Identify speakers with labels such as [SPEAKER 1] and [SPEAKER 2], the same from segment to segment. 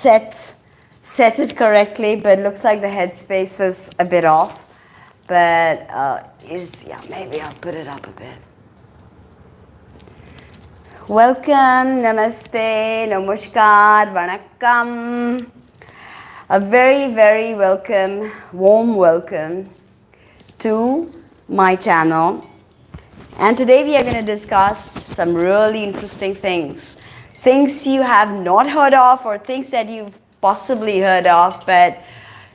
[SPEAKER 1] set it correctly, but it looks like the headspace is a bit off. But maybe I'll put it up a bit. Welcome, namaste, namaskar, vanakkam. A very, very warm welcome to my channel. And today we are going to discuss some really interesting things. Things you have not heard of or things that you've possibly heard of, but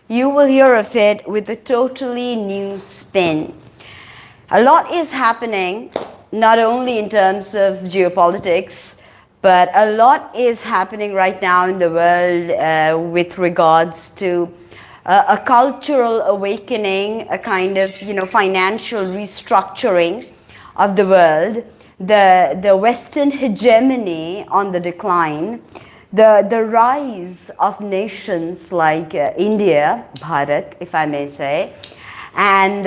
[SPEAKER 1] you will hear of it with a totally new spin. A lot is happening, not only in terms of geopolitics, but a lot is happening right now in the world with regards to a cultural awakening, a kind of financial restructuring of the world, the Western hegemony on the decline, the rise of nations like India, Bharat, if I may say, and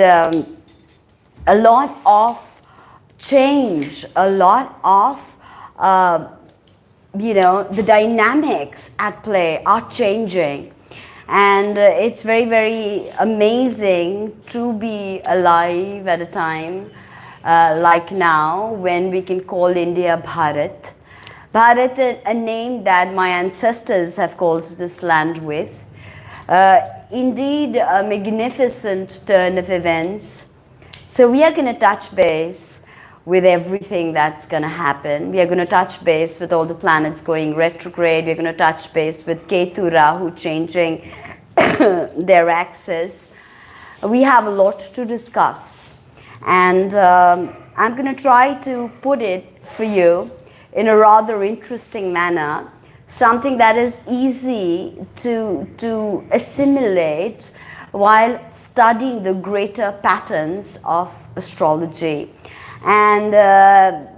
[SPEAKER 1] a lot of change, a lot of the dynamics at play are changing. And it's very, very amazing to be alive at a time like now, when we can call India Bharat. Bharat, a name that my ancestors have called this land with. Indeed, a magnificent turn of events. So we are going to touch base with everything that's going to happen. We are going to touch base with all the planets going retrograde. We're going to touch base with Ketu Rahu changing their axis. We have a lot to discuss. And I'm going to try to put it for you in a rather interesting manner, something that is easy to assimilate while studying the greater patterns of astrology. And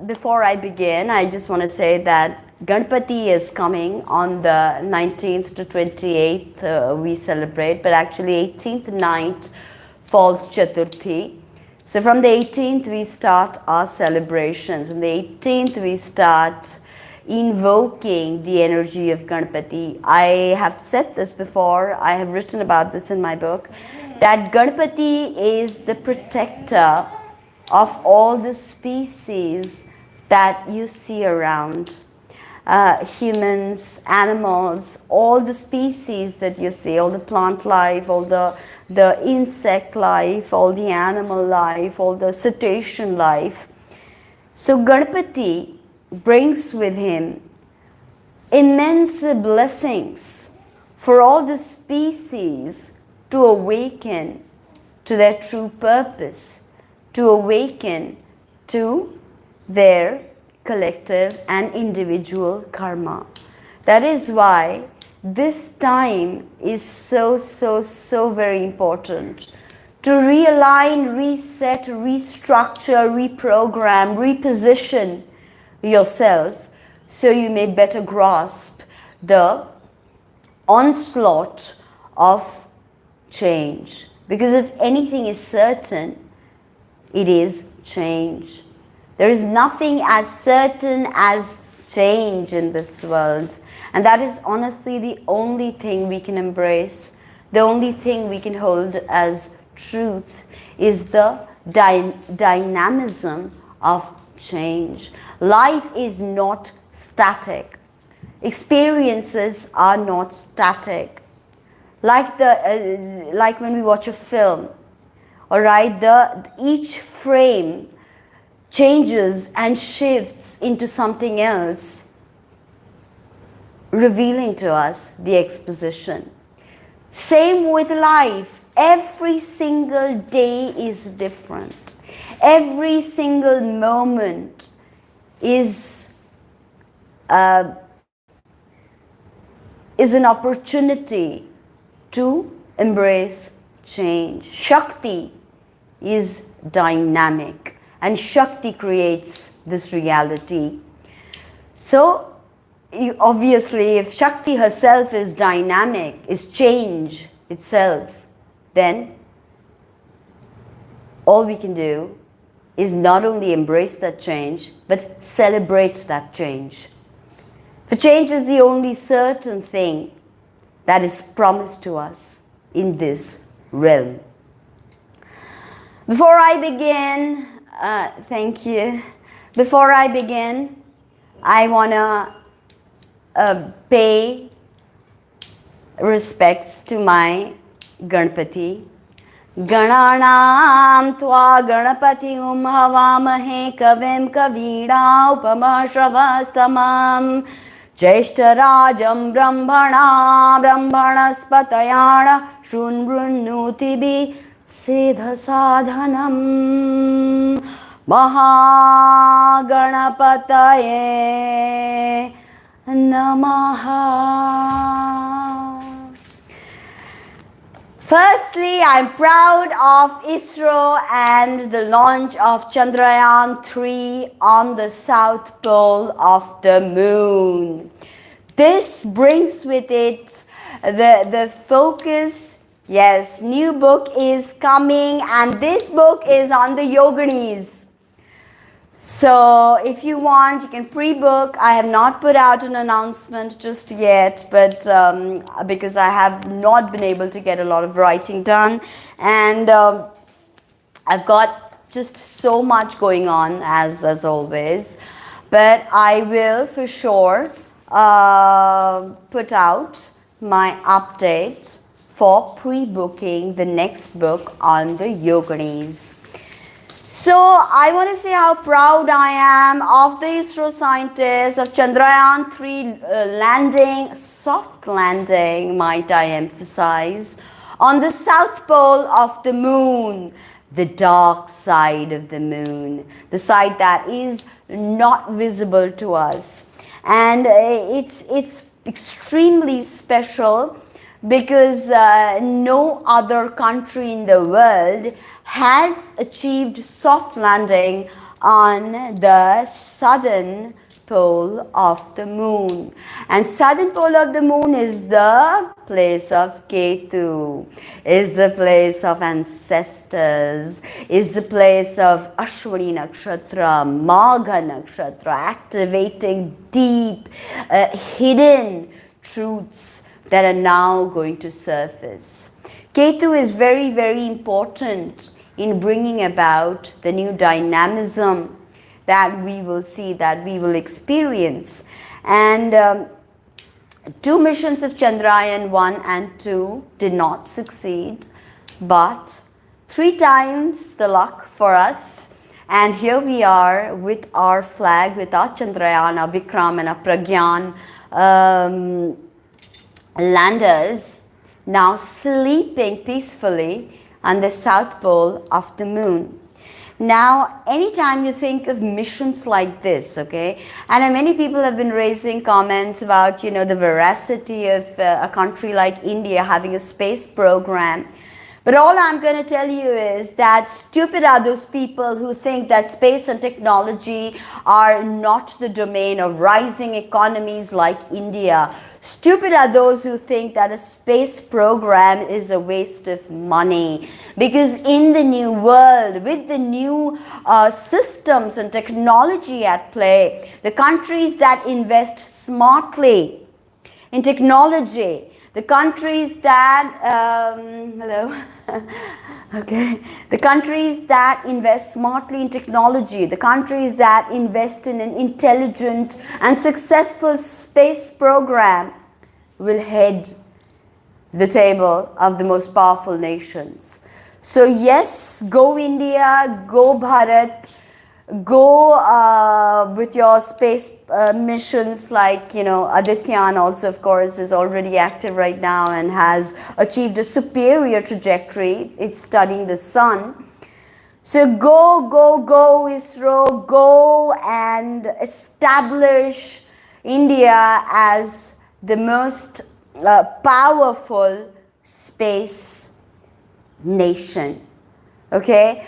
[SPEAKER 1] before I begin, I just want to say that Ganpati is coming on the 19th to 28th, we celebrate, but actually 18th night falls Chaturthi. So from the 18th we start our celebrations. From the 18th we start invoking the energy of Ganpati. I have said this before, I have written about this in my book, that Ganpati is the protector of all the species that you see around. Humans, animals, all the species that you see, all the plant life, all the insect life, all the animal life, all the cetacean life. So Ganpati brings with him immense blessings for all the species to awaken to their true purpose, to awaken to their collective and individual karma. That is why this time is so very important to realign, reset, restructure, reprogram, reposition yourself so you may better grasp the onslaught of change. Because if anything is certain, it is change. There is nothing as certain as change in this world. And that is honestly the only thing we can embrace, the only thing we can hold as truth is the dynamism of change. Life is not static. Experiences are not static. Like when we watch a film, all right, each frame changes and shifts into something else, revealing to us the exposition. Same with life. Every single day is different. Every single moment is an opportunity to embrace change. Shakti is dynamic, and Shakti creates this reality. So obviously, if Shakti herself is dynamic, is change itself, then all we can do is not only embrace that change, but celebrate that change. For change is the only certain thing that is promised to us in this realm. Before I begin, thank you. Before I begin, I want to pay respects to my Ganpati. Gananam tva Ganapati havamahe kavim kavida upamashravastamam Jeshtarajam brahmana brahmanaspatayana shunbrunutibi siddha sadhanam Mahaganapataye Namaha. Firstly, I'm proud of ISRO and the launch of Chandrayaan-3 on the south pole of the moon. This brings with it the focus. Yes, new book is coming, and this book is on the yoginis. So if you want, you can pre-book. I have not put out an announcement just yet, but because I have not been able to get a lot of writing done, and I've got just so much going on as always. But I will for sure put out my update for pre-booking the next book on the yoginis. So I want to say how proud I am of the ISRO scientists, of Chandrayaan-3 landing, soft landing, might I emphasize, on the south pole of the moon, the dark side of the moon, the side that is not visible to us. And it's extremely special because no other country in the world has achieved soft landing on the southern pole of the moon. And southern pole of the moon is the place of Ketu, is the place of ancestors, is the place of Ashwini Nakshatra, Magha Nakshatra, activating deep, hidden truths that are now going to surface. Ketu is very, very important in bringing about the new dynamism that we will see, that we will experience. And 2 missions of Chandrayaan 1 and 2 did not succeed, but 3 times the luck for us. And here we are with our flag, with our Chandrayaan, our Vikram and our Pragyan landers now sleeping peacefully on the south pole of the moon. Now, anytime you think of missions like this, okay, and many people have been raising comments about, the veracity of a country like India having a space program. But all I'm going to tell you is that stupid are those people who think that space and technology are not the domain of rising economies like India. Stupid are those who think that a space program is a waste of money. Because in the new world, with the new systems and technology at play, the countries that invest smartly in technology, the countries that, the countries that invest smartly in technology, the countries that invest in an intelligent and successful space program will head the table of the most powerful nations. So yes, go India, go Bharat, go with your space missions like, Adityan also, of course, is already active right now and has achieved a superior trajectory. It's studying the sun. So go ISRO, go and establish India as the most powerful space nation. Okay?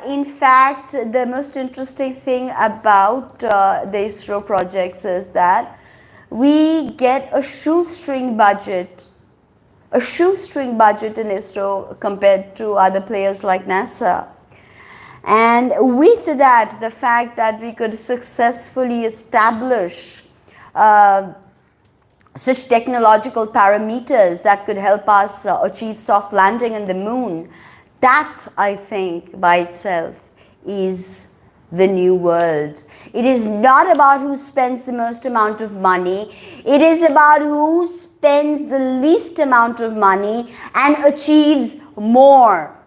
[SPEAKER 1] In fact, the most interesting thing about the ISRO projects is that we get a shoestring budget in ISRO compared to other players like NASA. And with that, the fact that we could successfully establish such technological parameters that could help us achieve soft landing on the moon. That, I think, by itself is the new world. It is not about who spends the most amount of money. It is about who spends the least amount of money and achieves more.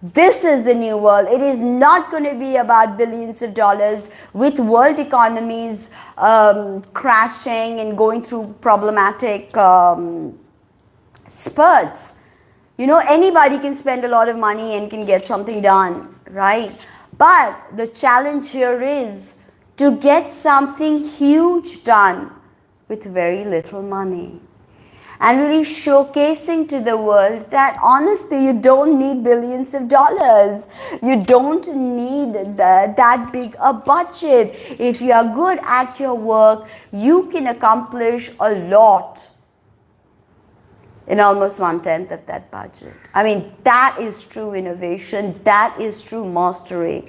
[SPEAKER 1] This is the new world. It is not going to be about billions of dollars with world economies crashing and going through problematic spurts. You know, anybody can spend a lot of money and can get something done, right? But the challenge here is to get something huge done with very little money. And really showcasing to the world that honestly you don't need billions of dollars. You don't need that big a budget. If you are good at your work, you can accomplish a lot in almost 1/10 of that budget. I mean, that is true innovation. That is true mastery.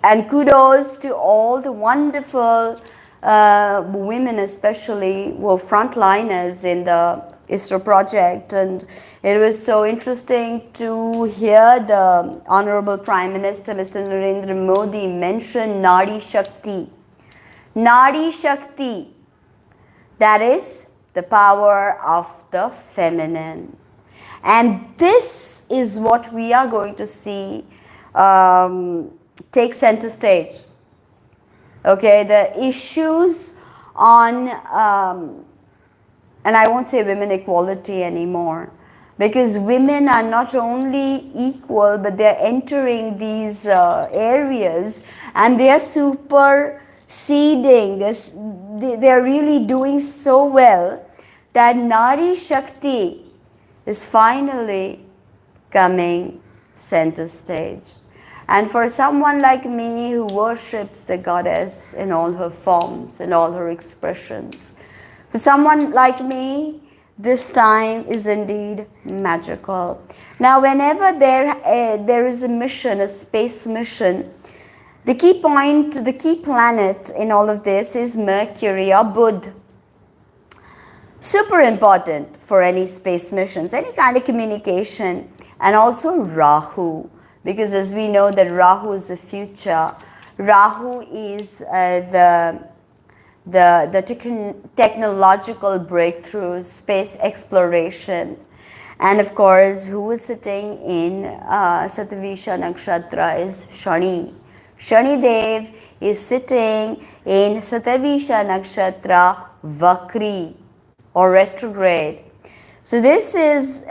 [SPEAKER 1] And kudos to all the wonderful women especially were frontliners in the ISRO project, and it was so interesting to hear the Honorable Prime Minister Mr. Narendra Modi mention Nari Shakti. Nari Shakti, that is the power of the feminine. And this is what we are going to see take center stage. Okay, the issues on, and I won't say women equality anymore, because women are not only equal, but they're entering these areas and they're superseding this. They're really doing so well that Nari Shakti is finally coming center stage. And for someone like me who worships the goddess in all her forms, in all her expressions, for someone like me, this time is indeed magical. Now, whenever there is a mission, a space mission, the key point, the key planet in all of this is Mercury or Buddha. Super important for any space missions, any kind of communication, and also Rahu. Because as we know that Rahu is the future, Rahu is the technological breakthroughs, space exploration. And of course, who is sitting in Satavisha Nakshatra is Shani. Shani Dev is sitting in Satavisha Nakshatra Vakri or retrograde. So this is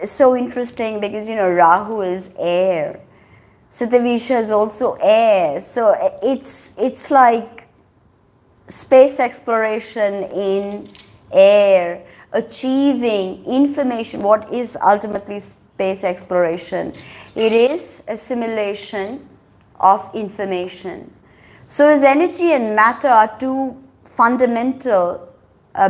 [SPEAKER 1] so interesting because, you know, Rahu is air. Satavisha is also air. So it's like space exploration in air, achieving information. What is ultimately space exploration? It is assimilation of information. So as energy and matter are two fundamental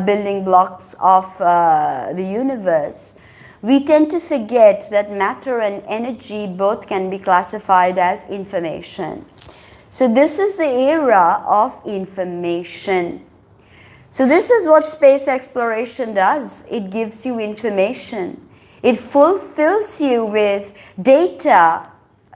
[SPEAKER 1] building blocks of the universe, we tend to forget that matter and energy both can be classified as information. So this is the era of information. So this is what space exploration does. It gives you information. It fulfills you with data.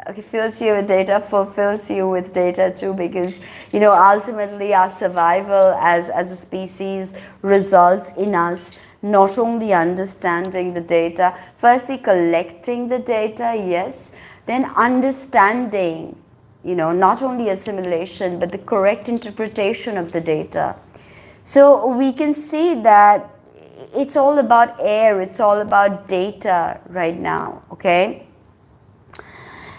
[SPEAKER 1] Okay, fills you with data, fulfills you with data too, because, you know, ultimately our survival as a species results in us not only understanding the data, firstly collecting the data, yes, then understanding, you know, not only assimilation, but the correct interpretation of the data. So we can see that it's all about air, it's all about data right now, okay?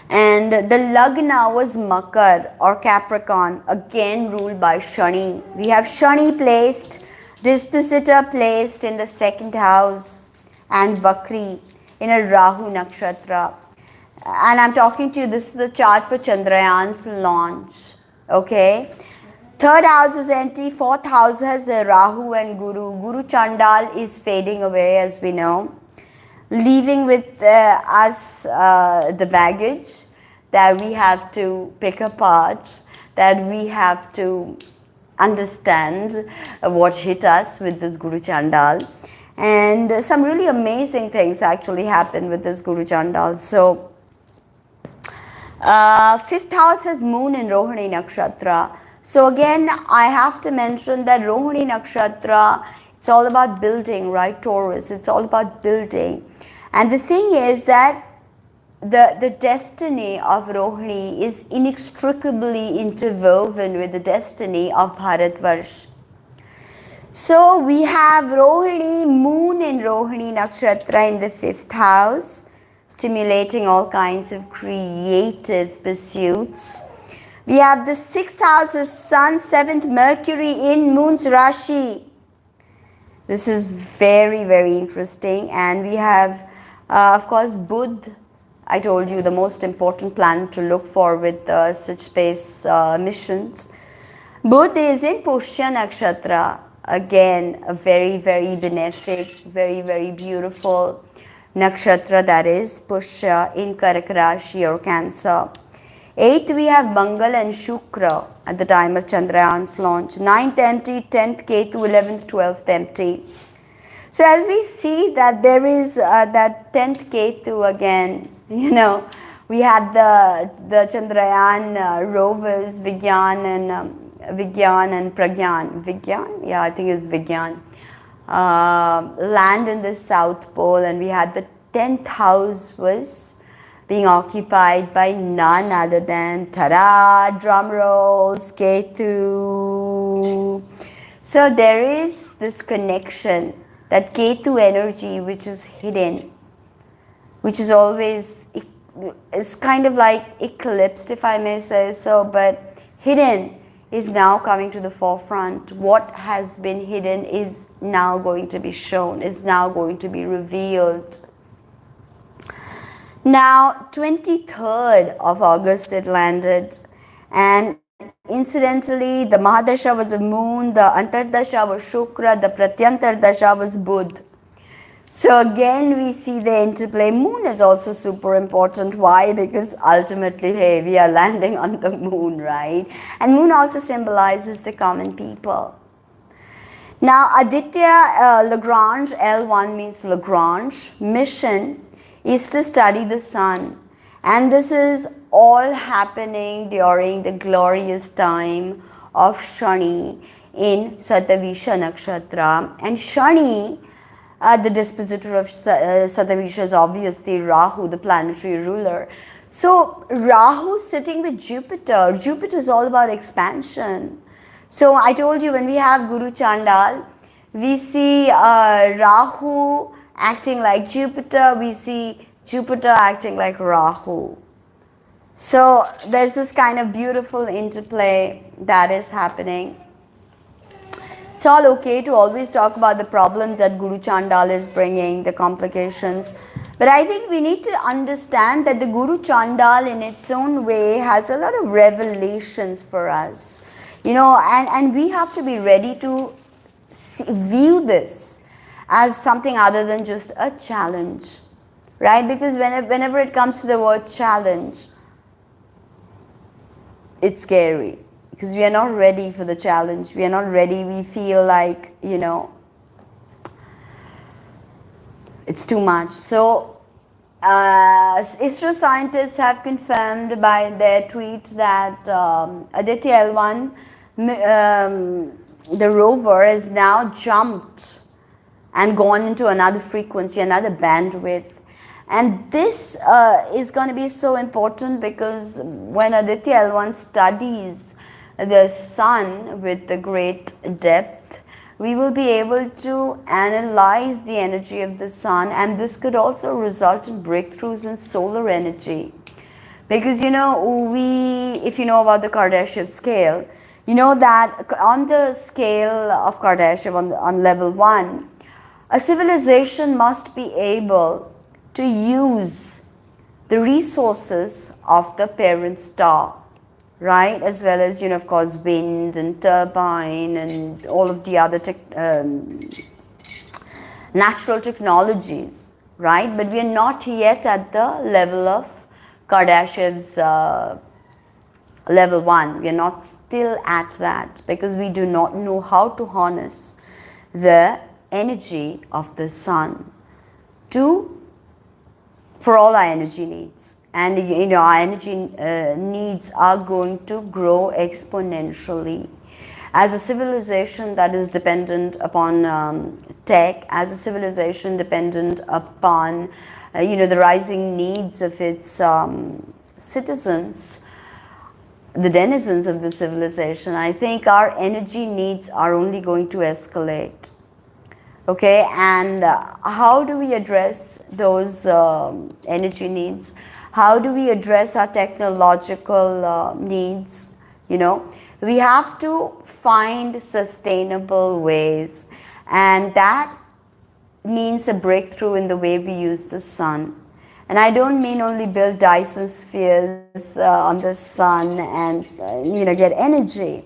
[SPEAKER 1] And the Lagna was Makar or Capricorn, again ruled by Shani. We have Shani placed, Dispositor placed in the second house, and Vakri in a Rahu Nakshatra. And I'm talking to you, this is the chart for Chandrayaan's launch, okay? Third house is empty, fourth house has Rahu and Guru. Guru Chandal is fading away, as we know, leaving with us the baggage that we have to pick apart, that we have to understand what hit us with this Guru Chandal. And some really amazing things actually happened with this Guru Chandal. So, fifth house has moon in Rohini Nakshatra. So again, I have to mention that Rohini Nakshatra, it's all about building, right? Taurus, it's all about building. And the thing is that the destiny of Rohini is inextricably interwoven with the destiny of Bharatvarsh. So we have Rohini, moon in Rohini Nakshatra in the fifth house, stimulating all kinds of creative pursuits. We have the sixth house as Sun, seventh Mercury in Moon's Rashi. This is very, very interesting. And we have, of course, Budh. I told you the most important planet to look for with such space missions. Budh is in Pushya Nakshatra. Again, a very, very benefic, very, very beautiful nakshatra, that is Pushya in Karak Rashi or Cancer. 8th, we have Mangal and Shukra at the time of Chandrayan's launch. 9th empty, 10th Ketu, 11th, 12th empty. So as we see that there is that 10th Ketu again, you know, we had the Chandrayaan rovers, Vigyan and Pragyan. Vigyan? Yeah, I think it's Vigyan. Land in the South Pole, and we had the 10th house was being occupied by none other than, tada, drum rolls, Ketu. So there is this connection, that Ketu energy which is hidden, which is always, is kind of like eclipsed, if I may say so, but hidden, is now coming to the forefront. What has been hidden is now going to be shown, is now going to be revealed. Now, 23rd of August it landed, and incidentally the Mahadasha was a moon, the Antardasha was Shukra, the Pratyantardasha was Budh. So again we see the interplay. Moon is also super important. Why? Because ultimately, hey, we are landing on the moon, right? And moon also symbolizes the common people. Now Aditya Lagrange, L1 means Lagrange, mission is to study the sun. And this is all happening during the glorious time of Shani in Satavisha Nakshatra. And Shani, the dispositor of Satavisha, is obviously Rahu, the planetary ruler. So Rahu sitting with Jupiter. Jupiter is all about expansion. So I told you, when we have Guru Chandal, we see Rahu acting like Jupiter, we see Jupiter acting like Rahu. So there's this kind of beautiful interplay that is happening. It's all okay to always talk about the problems that Guru Chandal is bringing, the complications. But I think we need to understand that the Guru Chandal in its own way has a lot of revelations for us. You know, and we have to be ready to view this as something other than just a challenge, right? Because whenever it comes to the word challenge, it's scary. Because we are not ready for the challenge. We are not ready. We feel like, you know, it's too much. So, ISRO scientists have confirmed by their tweet that Aditya L1, the rover, has now jumped and gone into another frequency, another bandwidth. And this is going to be so important, because when Aditya L1 studies the sun with the great depth, we will be able to analyze the energy of the sun, and this could also result in breakthroughs in solar energy. Because, you know, if you know about the Kardashev scale, you know that on the scale of Kardashev, on level 1, a civilization must be able to use the resources of the parent star, right? As well as, you know, of course, wind and turbine and all of the other natural technologies, right? But we are not yet at the level of Kardashev's level 1. We are not still at that because we do not know how to harness the energy of the sun for all our energy needs. And our energy needs are going to grow exponentially. As a civilization that is dependent upon tech, as a civilization dependent upon the rising needs of its citizens, the denizens of the civilization, I think our energy needs are only going to escalate. Okay, and how do we address those energy needs? How do we address our technological needs? We have to find sustainable ways, and that means a breakthrough in the way we use the sun. And I don't mean only build Dyson spheres on the sun and get energy,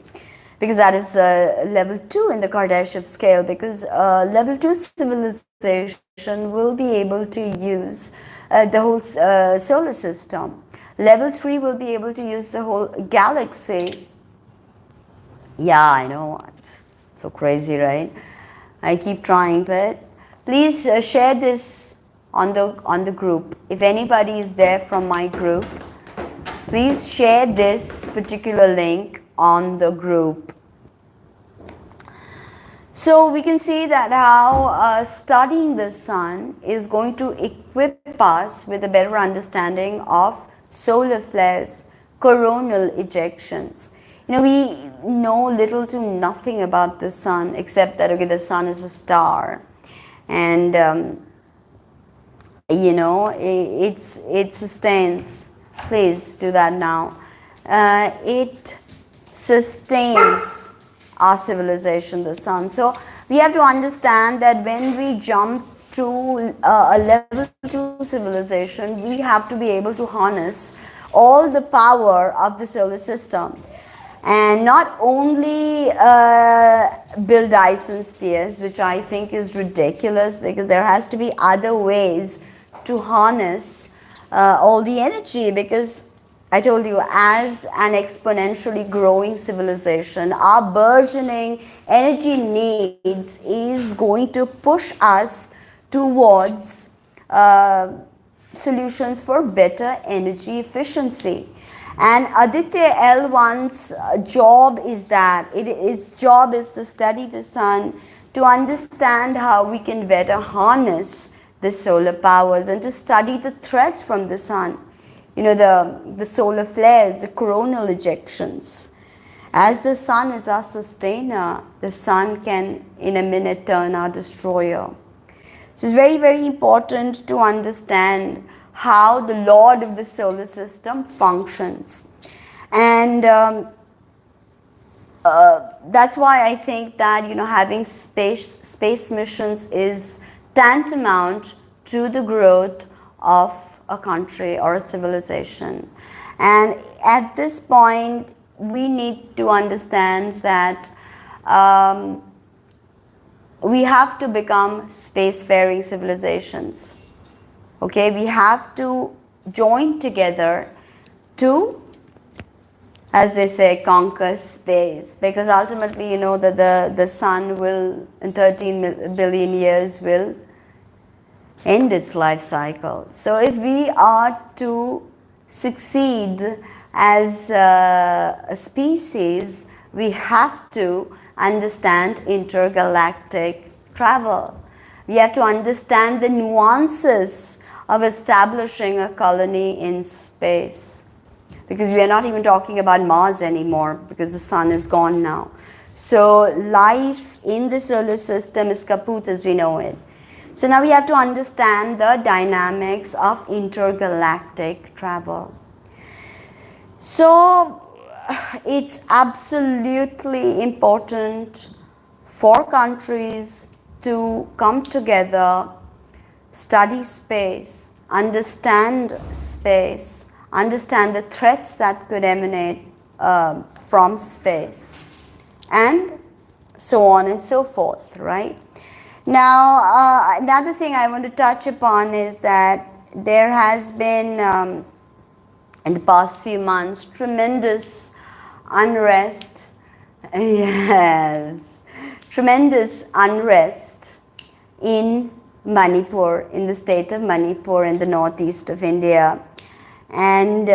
[SPEAKER 1] because that is level 2 in the Kardashev scale, because level 2 civilization will be able to use the whole solar system. Level 3 will be able to use the whole galaxy. Yeah, I know, it's so crazy, right? I keep trying, but please share this on the group. If anybody is there from my group, please share this particular link on the group. So we can see that how studying the sun is going to equip us with a better understanding of solar flares, coronal ejections. We know little to nothing about the sun, except that the sun is a star, and it sustains. Please do that now. It sustains our civilization, the sun. So we have to understand that when we jump to a level 2 civilization, we have to be able to harness all the power of the solar system, and not only build Dyson spheres, which I think is ridiculous, because there has to be other ways to harness all the energy, because I told you, as an exponentially growing civilization, our burgeoning energy needs is going to push us towards solutions for better energy efficiency. And Aditya L1's job is that, its job is to study the sun, to understand how we can better harness the solar powers, and to study the threats from the sun. The solar flares, the coronal ejections. As the sun is our sustainer, the sun can in a minute turn our destroyer. So it's very, very important to understand how the Lord of the solar system functions. And that's why I think that having space missions is tantamount to the growth of a country or a civilization. And at this point, we need to understand that we have to become spacefaring civilizations. Okay, we have to join together to, as they say, conquer space, because ultimately that the sun will, in 13 billion years, will end its life cycle. So if we are to succeed as a species, we have to understand intergalactic travel. We have to understand the nuances of establishing a colony in space, because we are not even talking about Mars anymore, because the sun is gone now. So life in the solar system is kaput as we know it. So now we have to understand the dynamics of intergalactic travel. So it's absolutely important for countries to come together, study space, understand space, understand the threats that could emanate from space, and so on and so forth, right? Now, another thing I want to touch upon is that there has been in the past few months, tremendous unrest. Yes, tremendous unrest in Manipur, in the state of Manipur in the northeast of India. And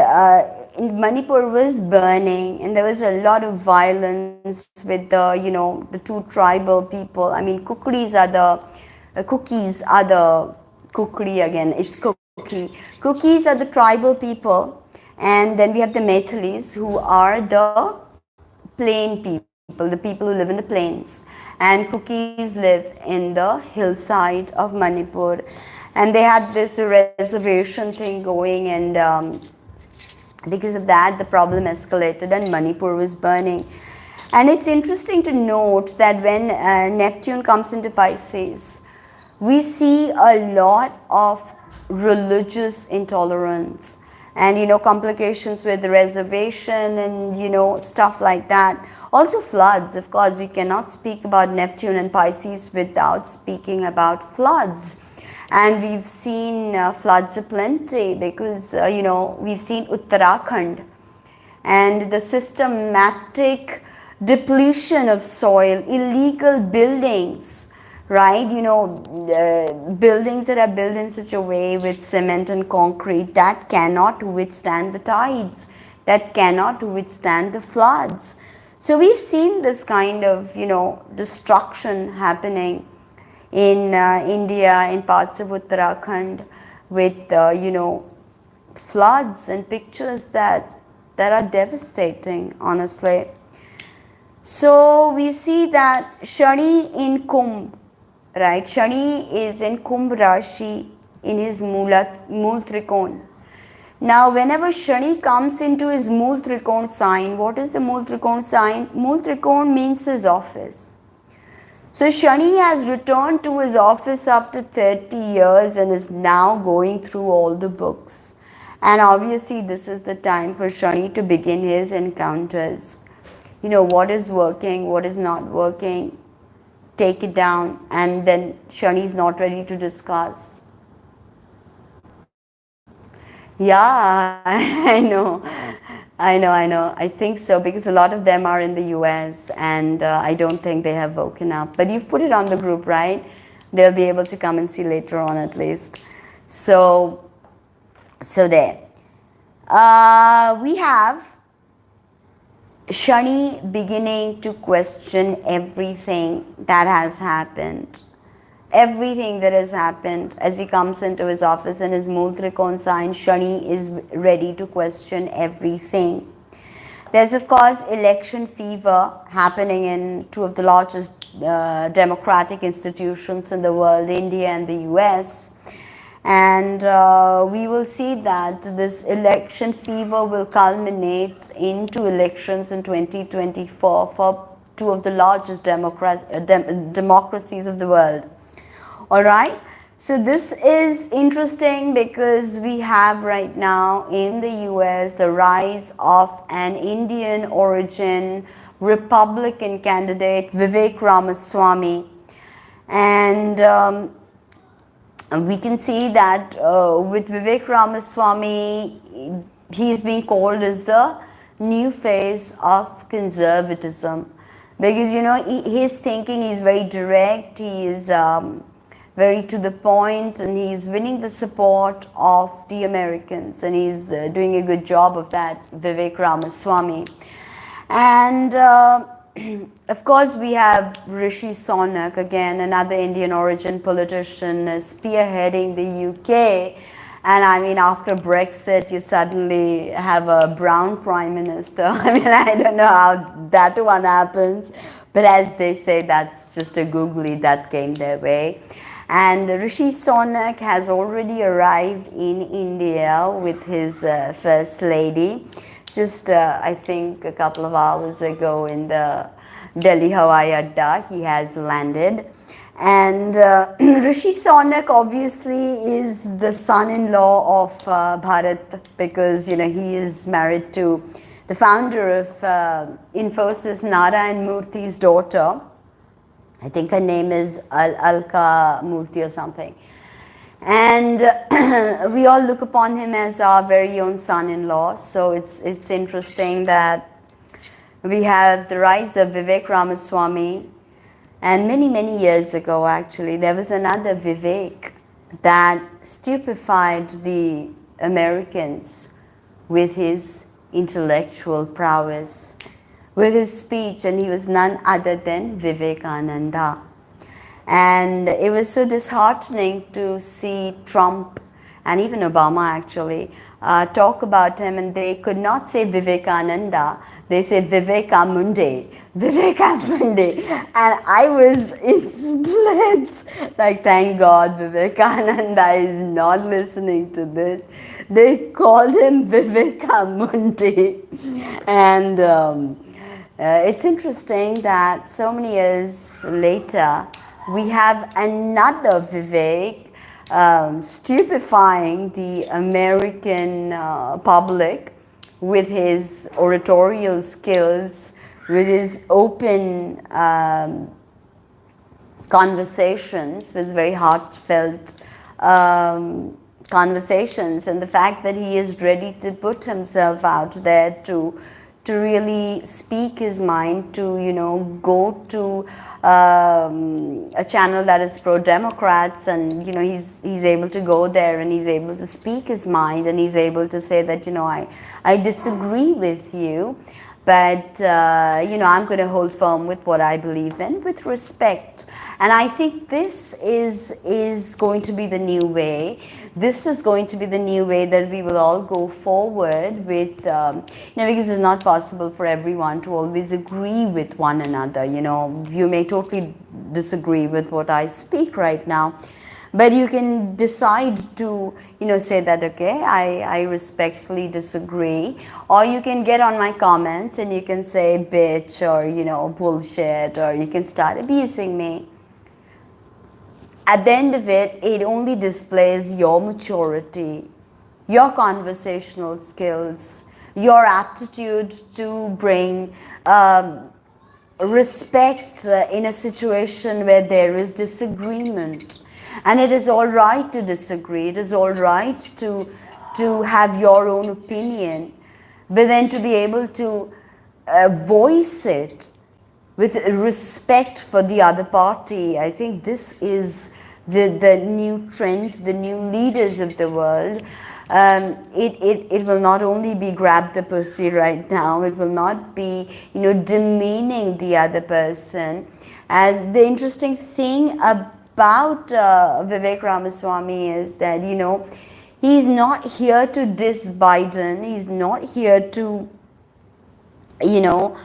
[SPEAKER 1] in Manipur was burning, and there was a lot of violence with the two tribal people. I mean, cookies are the kukri again. It's cookie. Cookies are the tribal people, and then we have the Methalis, who are the plain people, the people who live in the plains, and cookies live in the hillside of Manipur, and they had this reservation thing going, and because of that the problem escalated and Manipur was burning. And it's interesting to note that when Neptune comes into Pisces, we see a lot of religious intolerance and complications with the reservation and stuff like that. Also floods, of course. We cannot speak about Neptune and Pisces without speaking about floods. And we've seen floods aplenty because we've seen Uttarakhand and the systematic depletion of soil, illegal buildings, right? Buildings that are built in such a way with cement and concrete that cannot withstand the tides, that cannot withstand the floods. So we've seen this kind of destruction happening in India, in parts of Uttarakhand, with floods and pictures that are devastating, honestly. So we see that Shani in Kumbh, right? Shani is in Kumbh Rashi in his Mool Trikon. Now, whenever Shani comes into his Mool Trikon sign, what is the Mool Trikon sign? Mool Trikon means his office. So Shani has returned to his office after 30 years and is now going through all the books. And obviously this is the time for Shani to begin his encounters. What is working, what is not working, take it down, and then Shani is not ready to discuss. Yeah, I know. I think so, because a lot of them are in the US and I don't think they have woken up. But you've put it on the group, right? They'll be able to come and see later on at least. So there. We have Shani beginning to question everything that has happened. Everything that has happened as he comes into his office in his Mool Trikon sign, Shani is ready to question everything. There's of course election fever happening in two of the largest democratic institutions in the world, India and the US. And we will see that this election fever will culminate into elections in 2024 for two of the largest democracies of the world. Alright, so this is interesting because we have right now in the US the rise of an Indian origin Republican candidate, Vivek Ramaswamy. And we can see that with Vivek Ramaswamy, he is being called as the new face of conservatism. Because his thinking is very direct, he is very to the point, and he's winning the support of the Americans, and he's doing a good job of that, Vivek Ramaswamy. And of course we have Rishi Sunak, again another Indian origin politician, spearheading the UK. And I mean, after Brexit, you suddenly have a brown prime minister. I mean, I don't know how that one happens, but as they say, that's just a googly that came their way. And Rishi Sunak has already arrived in India with his first lady, just I think a couple of hours ago in the Delhi Hawai Adda. He has landed. And Rishi Sunak obviously is the son-in-law of Bharat, because he is married to the founder of Infosys, Narayan Murthy's daughter. I think her name is Alka Murthy or something. And we all look upon him as our very own son-in-law. So it's interesting that we have the rise of Vivek Ramaswamy. And many years ago, actually, there was another Vivek that stupefied the Americans with his intellectual prowess, with his speech, and he was none other than Vivekananda. And it was so disheartening to see Trump and even Obama actually talk about him, and they could not say Vivekananda, they say Vivekamunde, Vivekamunde. And I was in splits, like, thank God Vivekananda is not listening to this. They called him Vivekamunde. And it's interesting that so many years later, we have another Vivek stupefying the American public with his oratorial skills, with his open conversations, with very heartfelt conversations, and the fact that he is ready to put himself out there to really speak his mind, to, you know, go to a channel that is pro-democrats, and, you know, he's able to go there and he's able to speak his mind, and he's able to say that, you know, I disagree with you, but you know, I'm going to hold firm with what I believe in, with respect. And I think this is going to be the new way. This is going to be the new way that we will all go forward with, you know, because it's not possible for everyone to always agree with one another. You know, you may totally disagree with what I speak right now, but you can decide to, you know, say that, okay, I respectfully disagree. Or you can get on my comments and you can say bitch, or, you know, bullshit, or you can start abusing me. At the end of it, it only displays your maturity, your conversational skills, your aptitude to bring respect in a situation where there is disagreement. And it is all right to disagree. It is all right to have your own opinion, but then to be able to voice it with respect for the other party. I think this is the new trend, the new leaders of the world. It will not only be grab the pussy right now, it will not be, you know, demeaning the other person. As the interesting thing about Vivek Ramaswamy is that, you know, he's not here to diss Biden, he's not here to, you know,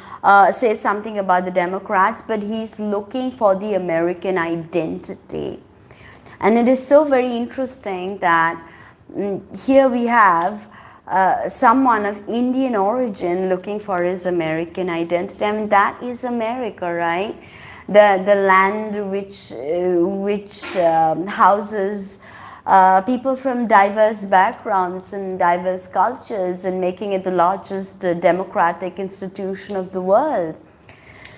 [SPEAKER 1] say something about the Democrats, but he's looking for the American identity. And it is so very interesting that here we have someone of Indian origin looking for his American identity. I mean, that is America, right? The land which houses people from diverse backgrounds and diverse cultures, and making it the largest democratic institution of the world.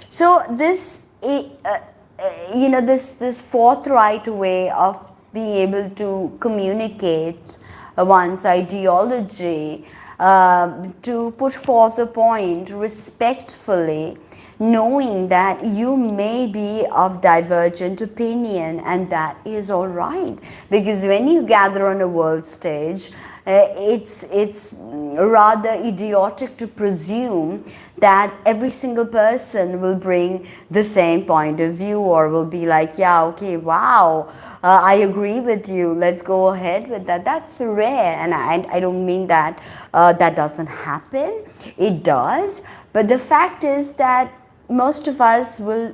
[SPEAKER 1] So this, you know, this forthright way of being able to communicate one's ideology, to put forth a point respectfully, knowing that you may be of divergent opinion, and that is all right, because when you gather on a world stage, it's rather idiotic to presume that every single person will bring the same point of view, or will be like, yeah, okay, wow, I agree with you, let's go ahead with that. That's rare, and I don't mean that that doesn't happen. It does, but the fact is that most of us will,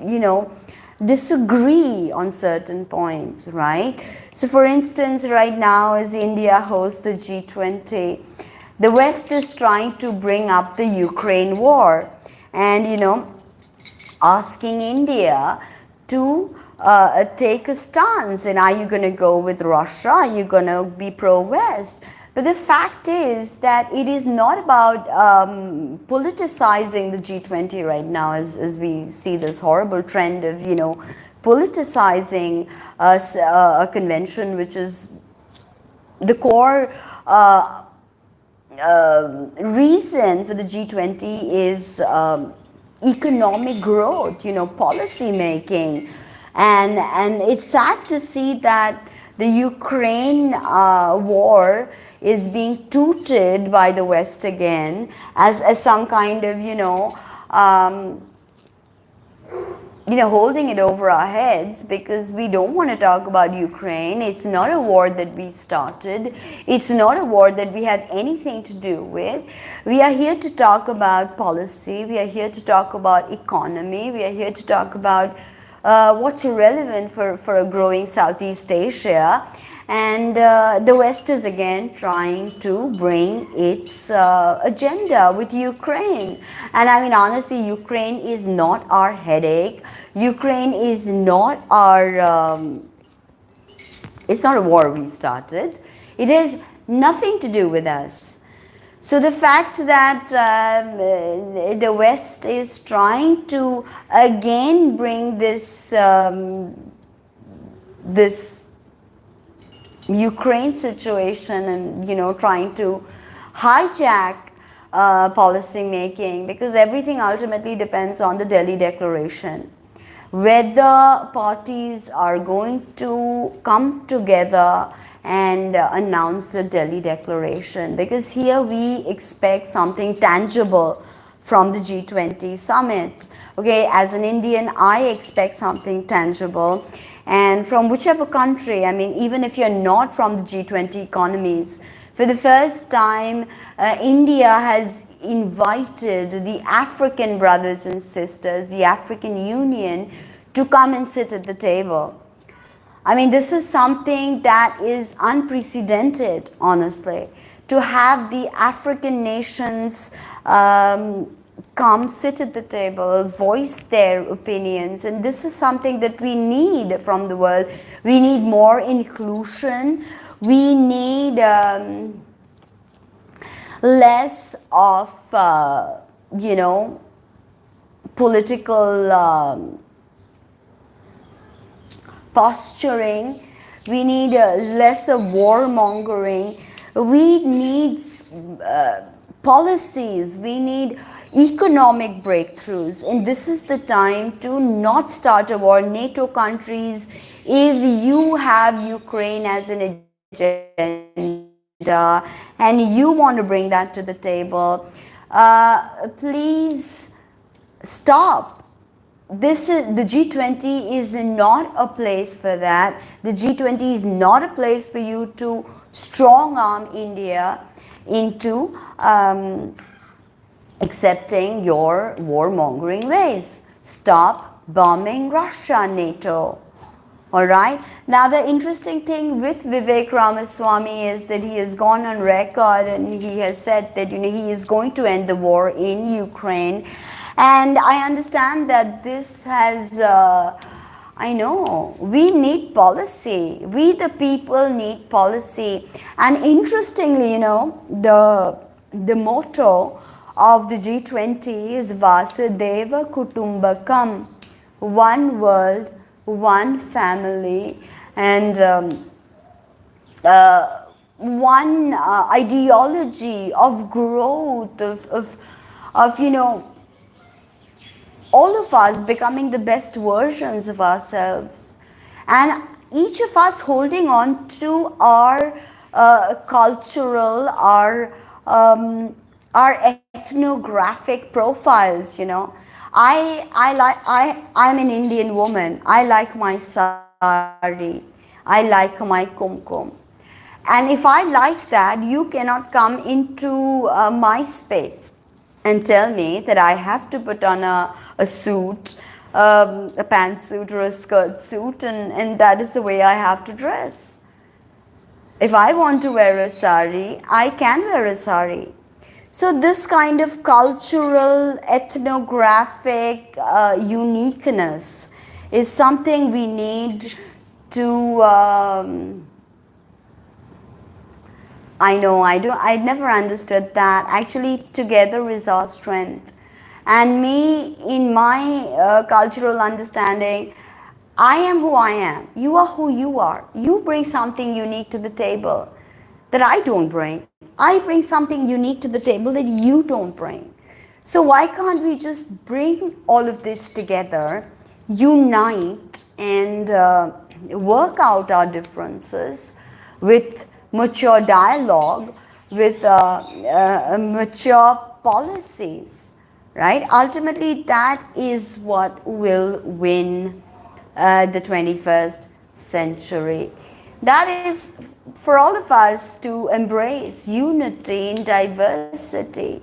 [SPEAKER 1] you know, disagree on certain points, right? So for instance, right now as India hosts the G20, the West is trying to bring up the Ukraine war, and, you know, asking India to take a stance. And are you going to go with Russia? Are you going to be pro-West? But the fact is that it is not about politicizing the G20 right now, as we see this horrible trend of, you know, politicizing a convention which is the core reason for the G20 is economic growth, policy making. And it's sad to see that the Ukraine war is being touted by the West again as some kind of, holding it over our heads, because we don't want to talk about Ukraine. It's not a war that we started. It's not a war that we have anything to do with. We are here to talk about policy. We are here to talk about economy. We are here to talk about what's relevant for a growing Southeast Asia. And the West is again trying to bring its agenda with Ukraine. And I mean, honestly, Ukraine is not our headache. Ukraine is not our, it's not a war we started. It has nothing to do with us. So the fact that the West is trying to again bring this this Ukraine situation and trying to hijack policy making, because everything ultimately depends on the Delhi Declaration. Whether parties are going to come together and announce the Delhi Declaration, because here we expect something tangible from the G20 summit. Okay, as an Indian, I expect something tangible, and from whichever country. I mean, even if you're not from the G20 economies, for the first time, India has invited the African brothers and sisters, the African Union, to come and sit at the table. I mean, this is something that is unprecedented, honestly, to have the African nations come sit at the table, voice their opinions. And this is something that we need from the world. We need more inclusion. We need less of, political posturing. We need less of warmongering. We need policies. We need economic breakthroughs. And this is the time to not start a war. NATO countries, if you have Ukraine as an agenda and you want to bring that to the table, please stop. This is the G20 is not a place for that. The G20 is not a place for you to strong arm India into accepting your warmongering ways. Stop bombing Russia, NATO. Alright. Now the interesting thing with Vivek Ramaswamy is that he has gone on record and he has said that he is going to end the war in Ukraine. And I understand that this has, I know, we need policy. We the people need policy. And interestingly, the motto of the G20 is Vasudeva Kutumbakam, one world, one family, and one ideology of growth, of all of us becoming the best versions of ourselves, and each of us holding on to our cultural, our ethnographic profiles. I'm an Indian woman. I like my sari. I like my kumkum. And if I like that, you cannot come into my space and tell me that I have to put on a suit, a pantsuit or a skirt suit, and that is the way I have to dress. If I want to wear a sari, I can wear a sari. So this kind of cultural, ethnographic uniqueness is something we need to, I never understood that. Actually, together is our strength. And me, in my cultural understanding, I am who I am. You are who you are. You bring something unique to the table that I don't bring. I bring something unique to the table that you don't bring. So why can't we just bring all of this together, unite, and work out our differences with mature dialogue, with mature policies, right? Ultimately, that is what will win the 21st century. That is for all of us to embrace unity in diversity.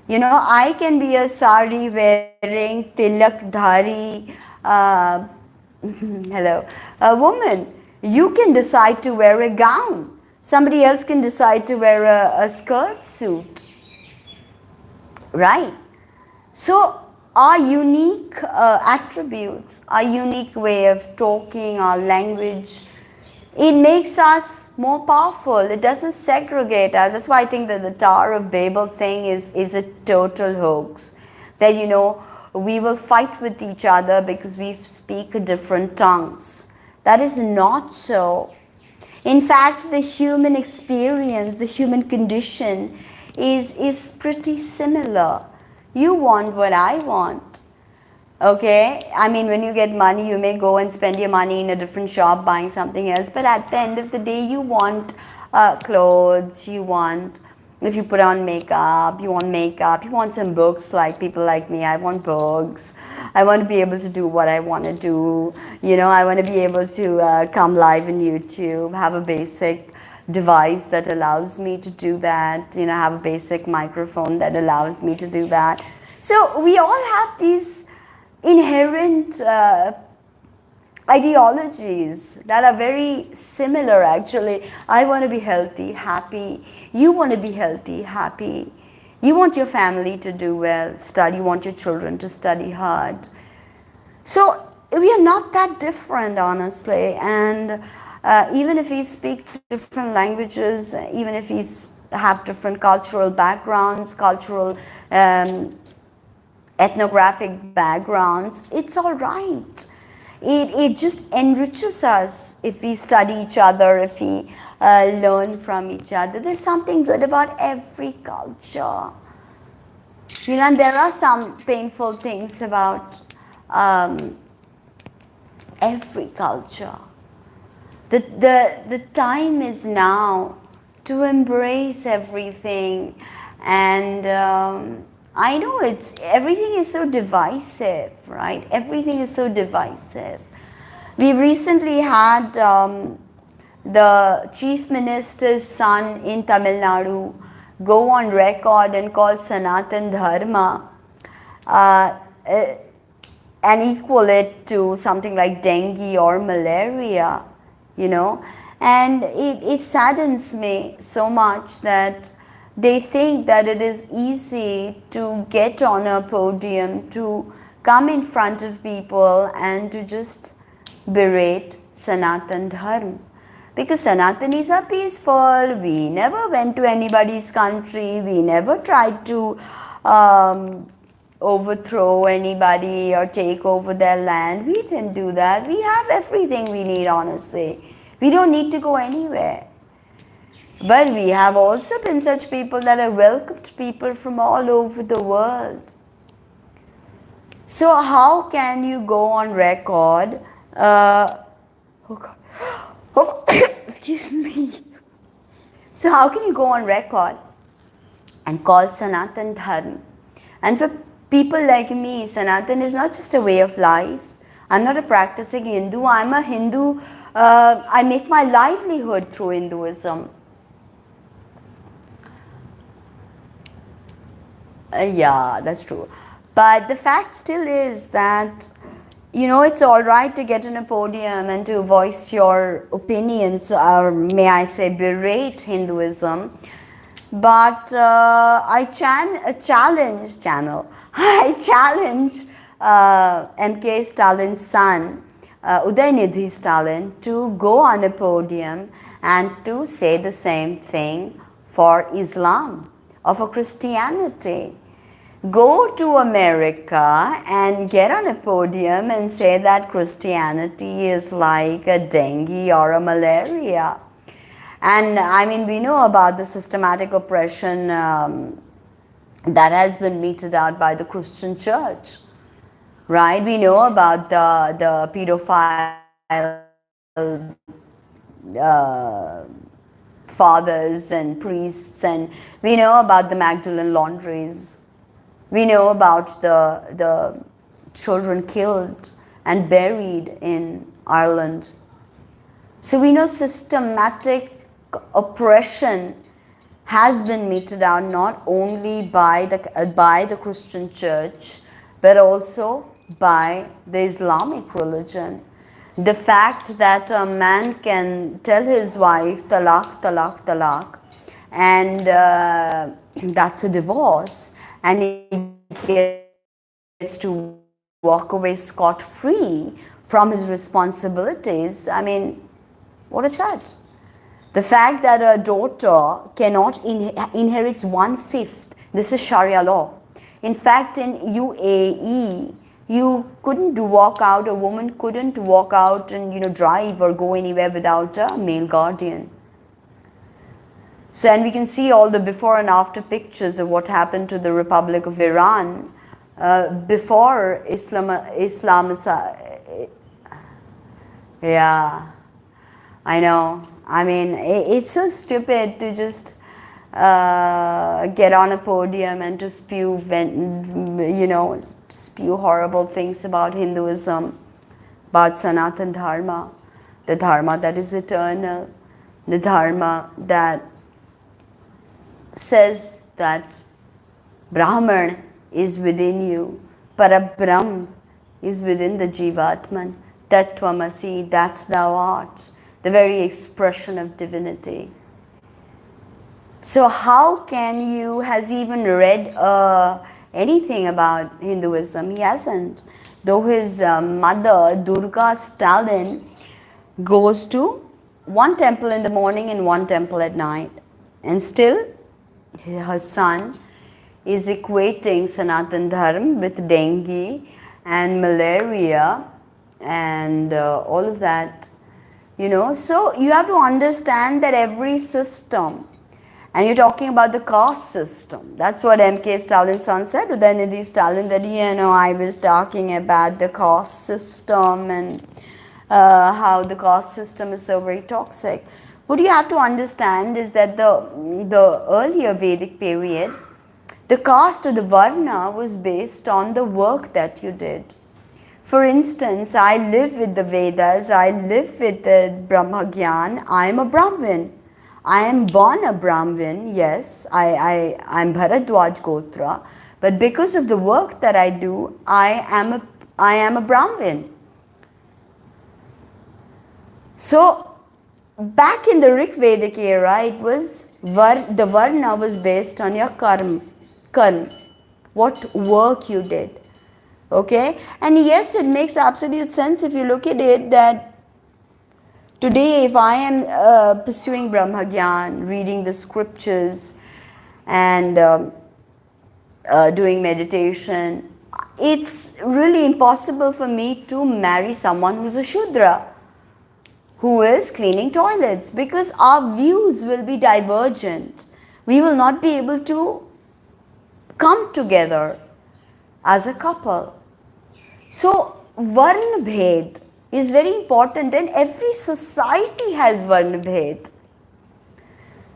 [SPEAKER 1] You know, I can be a sari wearing tilak dhari hello, a woman. You can decide to wear a gown. Somebody else can decide to wear a skirt suit. Right? So our unique attributes, our unique way of talking, our language, it makes us more powerful. It doesn't segregate us. That's why I think that the Tower of Babel thing is a total hoax. That, you know, we will fight with each other because we speak different tongues. That is not so. In fact, the human experience, the human condition is pretty similar. You want what I want. Okay, I mean, when you get money, you may go and spend your money in a different shop buying something else, but at the end of the day, you want clothes, you want, if you put on makeup, you want some books. Like people like me, I want books. I want to be able to do what I want to do. You know, I want to be able to come live on YouTube, have a basic device that allows me to do that, you know, have a basic microphone that allows me to do that. So we all have these inherent ideologies that are very similar actually. I want to be healthy, happy. You want to be healthy, happy. You want your family to do well, study. You want your children to study hard. So we are not that different, honestly. And even if we speak different languages, even if we have different cultural backgrounds, cultural ethnographic backgrounds, it's all right. It just enriches us if we study each other, if we learn from each other. There's something good about every culture. You know, and there are some painful things about every culture. The time is now to embrace everything, and I know everything is so divisive, right? Everything is so divisive. We recently had the chief minister's son in Tamil Nadu go on record and call Sanatan Dharma and equal it to something like dengue or malaria, you know. And it saddens me so much that they think that it is easy to get on a podium, to come in front of people and to just berate Sanatan Dharma. Because Sanatanis are peaceful, we never went to anybody's country, we never tried to overthrow anybody or take over their land. We didn't do that. We have everything we need, honestly. We don't need to go anywhere. But we have also been such people that have welcomed people from all over the world. So how can you go on record, excuse me. So how can you go on record and call Sanatan Dharma? And for people like me, Sanatan is not just a way of life. I'm not a practicing Hindu. I'm a Hindu. I make my livelihood through Hinduism. Yeah, that's true. But the fact still is that, you know, it's all right to get on a podium and to voice your opinions, or may I say berate Hinduism. But I challenge MK Stalin's son, Udaynidhi Stalin, to go on a podium and to say the same thing for Islam or for Christianity. go to America and get on a podium and say that Christianity is like a dengue or a malaria. And I mean, we know about the systematic oppression that has been meted out by the Christian church, right? We know about the pedophile uh, fathers and priests, and we know about the Magdalene laundries. We know about the children killed and buried in Ireland. So we know systematic oppression has been meted out not only by the Christian church, but also by the Islamic religion. The fact that a man can tell his wife talaq, talaq, talaq, and that's a divorce, and he gets to walk away scot-free from his responsibilities. I mean, what is that? The fact that a daughter cannot inherits 1/5, this is Sharia law. In fact, in UAE, you couldn't walk out, a woman couldn't walk out and drive or go anywhere without a male guardian. So, and we can see all the before and after pictures of what happened to the Republic of Iran before Islam. Yeah, I know. I mean, it's so stupid to just get on a podium and to spew horrible things about Hinduism, about Sanatan Dharma, the Dharma that is eternal, the Dharma that says that Brahman is within you, Parabrahm is within the Jivatman, Tattvamasi, that thou art, the very expression of divinity. So how can you, has he even read anything about Hinduism? He hasn't. Though his mother, Durga Stalin, goes to one temple in the morning and one temple at night. And still, her son is equating Sanatan Dharma with dengue and malaria and all of that. So you have to understand that every system, and you're talking about the caste system. That's what M.K. Stalin's son said, Udayanidhi Stalin, that I was talking about the caste system and how the caste system is so very toxic. What you have to understand is that the earlier Vedic period, the caste or the Varna was based on the work that you did. For instance, I live with the Vedas, I live with the Brahma Gyan, I am a Brahmin. I am born a Brahmin, yes, I'm Bharadwaj Gotra, but because of the work that I do, I am a Brahmin. So, back in the Rig Vedic era, it was, the Varna was based on your karma, what work you did. Okay, and yes, it makes absolute sense if you look at it that today if I am pursuing Brahma Gyan, reading the scriptures and doing meditation, it's really impossible for me to marry someone who's a Shudra, who is cleaning toilets, because our views will be divergent. We will not be able to come together as a couple. So, Varna Bhed is very important, and every society has Varna Bhed.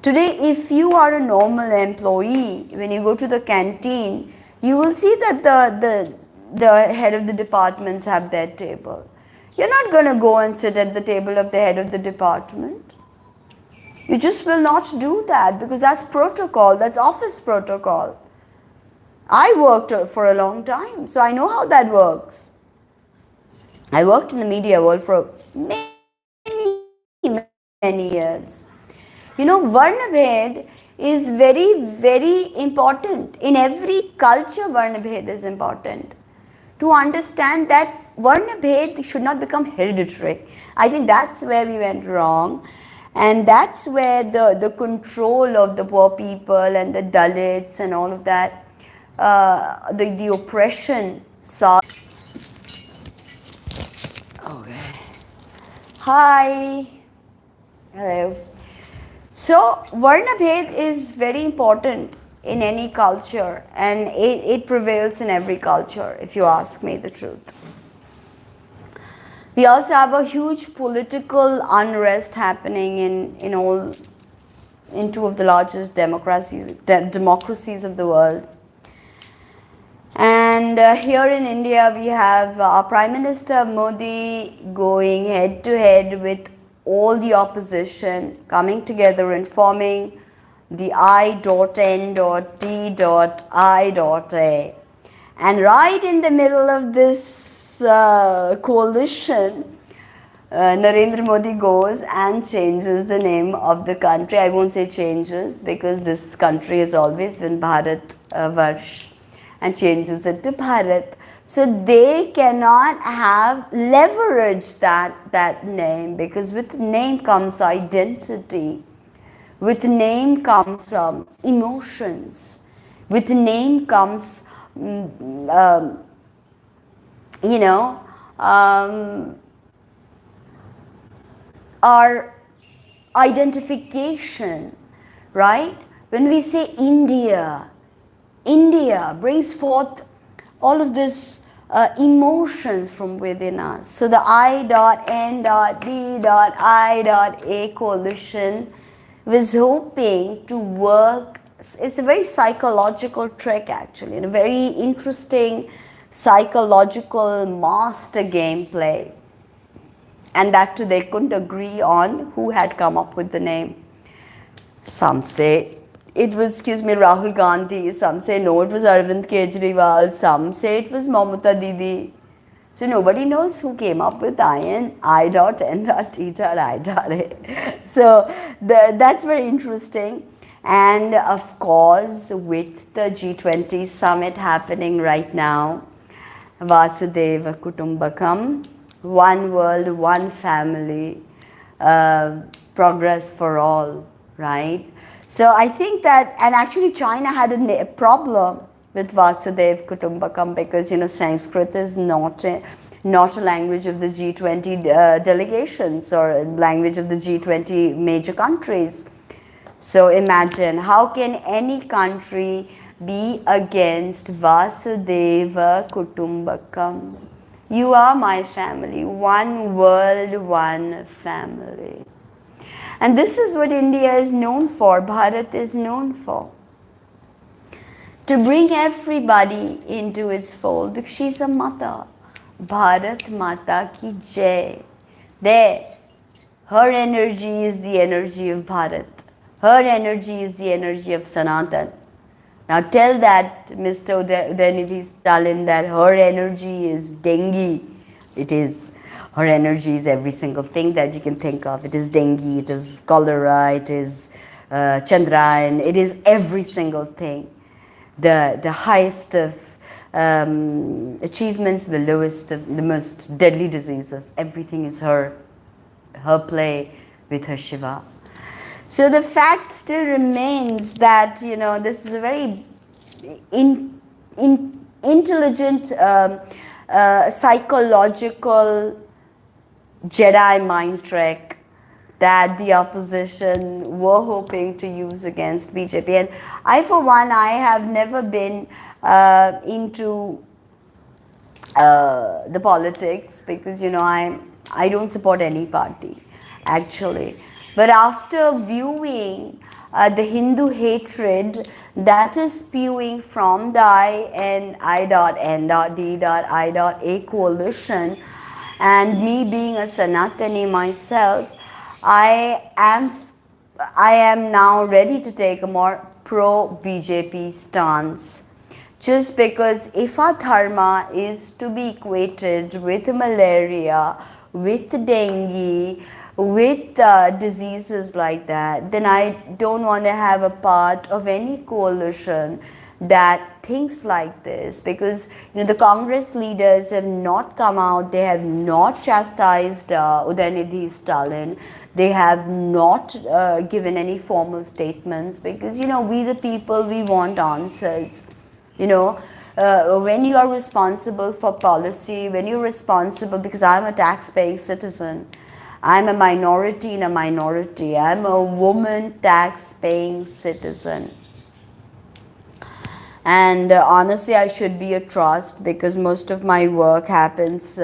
[SPEAKER 1] Today, if you are a normal employee, when you go to the canteen, you will see that the head of the departments have their table. You're not going to go and sit at the table of the head of the department. You just will not do that, because that's protocol, that's office protocol. I worked for a long time, so I know how that works. I worked in the media world for many years. Varna Bhed is very, very important. In every culture, Varna Bhed is important. To understand that Varna Bhed should not become hereditary. I think that's where we went wrong. And that's where the control of the poor people and the Dalits and all of that the oppression saw. Okay. Hi. Hello. So, Varna Bhed is very important in any culture, and it prevails in every culture, if you ask me the truth. We also have a huge political unrest happening in two of the largest democracies of the world. And here in India, we have our Prime Minister Modi going head to head with all the opposition, coming together and forming the I.N.D.I.A. And right in the middle of this coalition, Narendra Modi goes and changes the name of the country. I won't say changes, because this country has always been Bharat Varsh, and changes it to Bharat. So they cannot have leverage that name, because with name comes identity. With name comes emotions. With name comes, our identification, right? When we say India, India brings forth all of this emotions from within us. So the I.N.D.I.A coalition was hoping to work. It's a very psychological trick, actually, and a very interesting psychological master gameplay. And that too, they couldn't agree on who had come up with the name. Some say it was, Rahul Gandhi. Some say no, it was Arvind Kejriwal. Some say it was Mamata Didi. So nobody knows who came up with I.N.D.I.A. So that's very interesting. And of course, with the G20 summit happening right now, Vasudeva Kutumbakam, one world, one family, progress for all, right? So I think that, and actually China had a problem with Vasudev Kutumbakam, because Sanskrit is not a language of the G20 delegations, or a language of the G20 major countries. So imagine, how can any country be against Vasudeva Kutumbakam? You are my family, one world, one family. And this is what India is known for, Bharat is known for. To bring everybody into its fold, because she's a mata. Bharat Mata ki Jai. There, her energy is the energy of Bharat. Her energy is the energy of Sanatan. Now tell that Mr. Udayanidhi Stalin that her energy is dengue. It is. Her energy is every single thing that you can think of. It is dengue, it is cholera, it is Chandrayaan, it is every single thing. The highest of achievements, the lowest of the most deadly diseases. Everything is her play with her Shiva. So the fact still remains that, this is a very intelligent psychological Jedi mind trick that the opposition were hoping to use against BJP. And I, for one, I have never been into the politics, because, I don't support any party, actually. But after viewing the Hindu hatred that is spewing from the I.N.D.I.A coalition, and me being a Sanatani myself, I am now ready to take a more pro-BJP stance. Just because if our dharma is to be equated with malaria, with dengue, with diseases like that, then I don't want to have a part of any coalition that thinks like this, because the Congress leaders have not come out, they have not chastised Udayanidhi Stalin, they have not given any formal statements, because we the people, we want answers, You know, when you are responsible for policy, when you're responsible, because I'm a tax-paying citizen, I'm a minority in a minority, I'm a woman tax-paying citizen. And honestly, I should be a trust because most of my work happens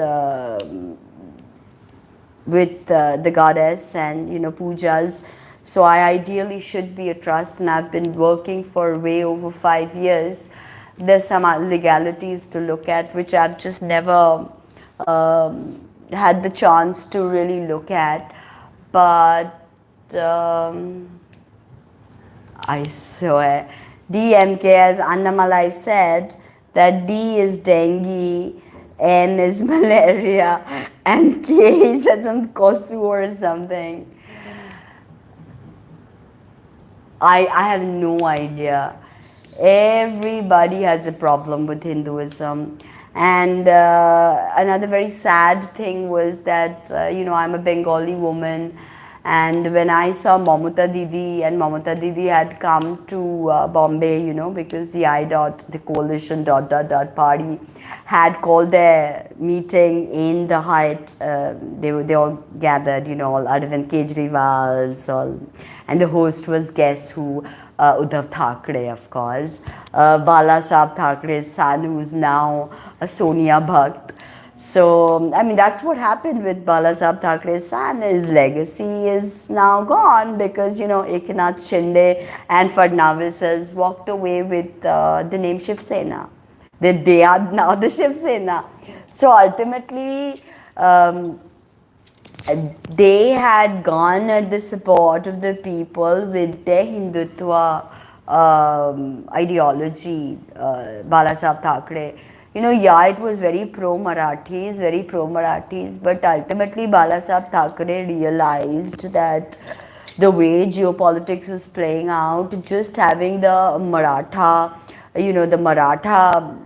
[SPEAKER 1] with the goddess and pujas. So I ideally should be a trust, and I've been working for way over 5 years. There's some legalities to look at which I've just never had the chance to really look at. But I swear, DMK, as Annamalai said, that D is dengue, N is malaria, and K is some kosu or something. I have no idea. Everybody has a problem with Hinduism. And another very sad thing was that, I'm a Bengali woman. And when I saw Mamata Didi, and Mamata Didi had come to Bombay, because the the coalition party had called their meeting in the Hyatt. They all gathered, all Arvind Kejriwal's, all, and the host was guess who, Uddhav Thackeray, of course, Bala Sahab Thackeray's son, who's now a Sonia Bhakt. So, I mean, that's what happened with Bala Sahab Thackeray's son. His legacy is now gone because, Eknath Shinde and Fadnavis has walked away with the name Shiv Sena. They are now the Shiv Sena. So, ultimately, they had garnered the support of the people with their Hindutva ideology, Balasaheb Thackeray. It was very pro-Marathis, but ultimately Balasaheb Thackeray realized that the way geopolitics was playing out, just having the Maratha, the Maratha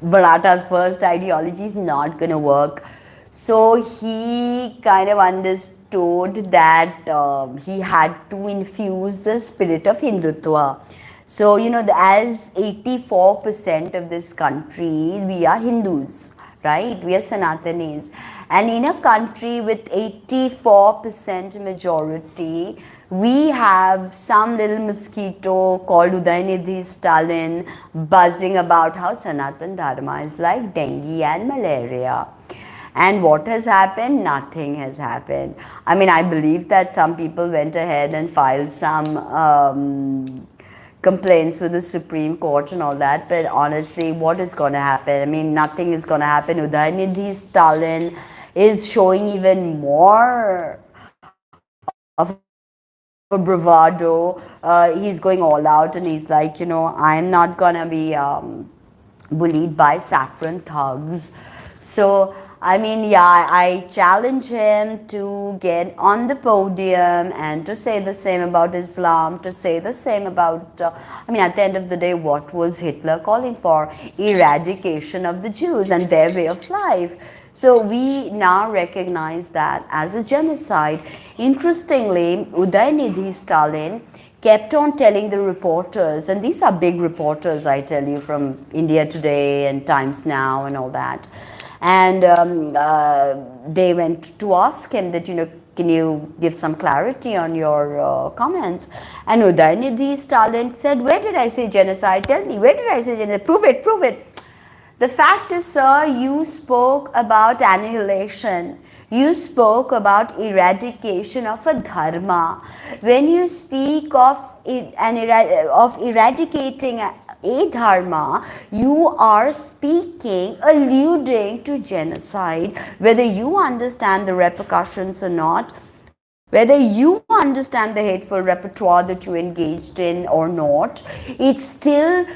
[SPEAKER 1] Maratha's first ideology is not going to work. So he kind of understood that he had to infuse the spirit of Hindutva. So, as 84% of this country, we are Hindus, right? We are Sanatanis. And in a country with 84% majority, we have some little mosquito called Udaynidhi Stalin buzzing about how Sanatan Dharma is like dengue and malaria. And what has happened? Nothing has happened. I mean, I believe that some people went ahead and filed some complaints with the Supreme Court and all that, but honestly, what is going to happen? I mean, nothing is going to happen. Udaynidhi Stalin is showing even more of a bravado. He's going all out and he's like, I'm not going to be bullied by saffron thugs. So, I mean, yeah, I challenge him to get on the podium and to say the same about Islam, to say the same about, I mean, at the end of the day, what was Hitler calling for? Eradication of the Jews and their way of life. So we now recognize that as a genocide. Interestingly, Udaynidhi Stalin kept on telling the reporters, and these are big reporters, I tell you, from India Today and Times Now and all that. And they went to ask him that, can you give some clarity on your comments? And Udaynidhi Stalin said, where did I say genocide? Tell me, where did I say genocide? Prove it, prove it. The fact is, sir, you spoke about annihilation. You spoke about eradication of a dharma. When you speak of eradicating a dharma, you are speaking, alluding to genocide, whether you understand the repercussions or not, whether you understand the hateful repertoire that you engaged in or not, it still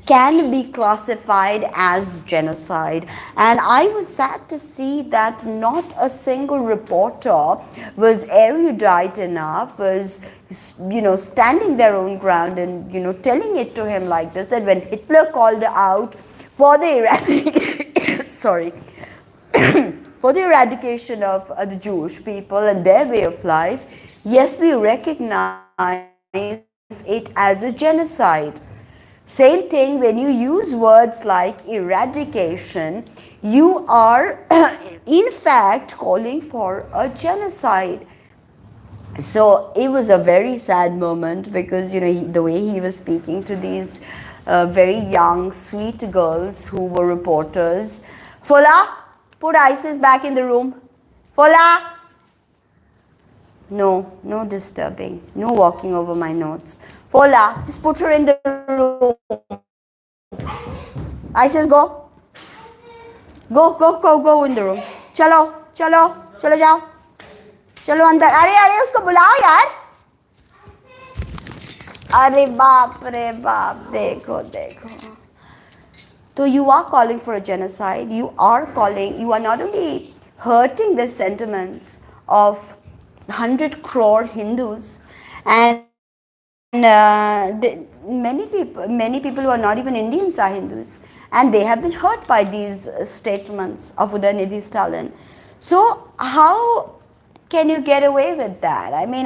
[SPEAKER 1] can be classified as genocide. And I was sad to see that not a single reporter was erudite enough, was standing their own ground and telling it to him like this, that when Hitler called out for the sorry for the eradication of the Jewish people and their way of life, Yes, we recognize it as a genocide. Same thing when you use words like eradication, you are in fact calling for a genocide. So it was a very sad moment because, the way he was speaking to these very young, sweet girls who were reporters. Fola, put Isis back in the room. Fola! No, no disturbing. No walking over my notes. Fola, just put her in the room. Isis, go. Go in the room. चलो जाओ. चलो अंदर. अरे उसको बुलाओ यार. अरे बाप रे बाप, देखो देखो. So you are calling for a genocide. You are not only hurting the sentiments of 100 crore Hindus, and many people who are not even Indians are Hindus, and they have been hurt by these statements of Udaynidhi Stalin. So how can you get away with that? I mean,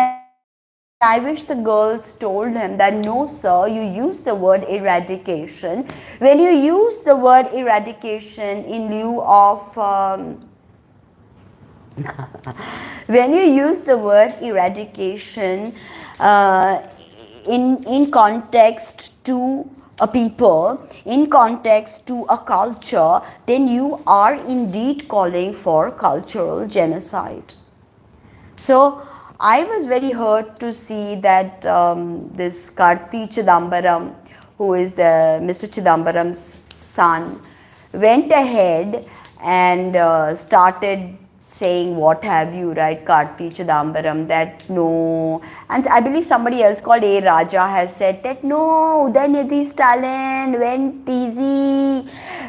[SPEAKER 1] I wish the girls told him that no sir, you use the word eradication. When you use the word eradication in lieu of when you use the word eradication in context to a people, in context to a culture, then you are indeed calling for cultural genocide. So I was very hurt to see that this Karti Chidambaram, who is Mr. Chidambaram's son, went ahead and started saying what have you, right, Karti Chidambaram, that no, and I believe somebody else called A. Raja has said that no, Udaynidhi Stalin went easy,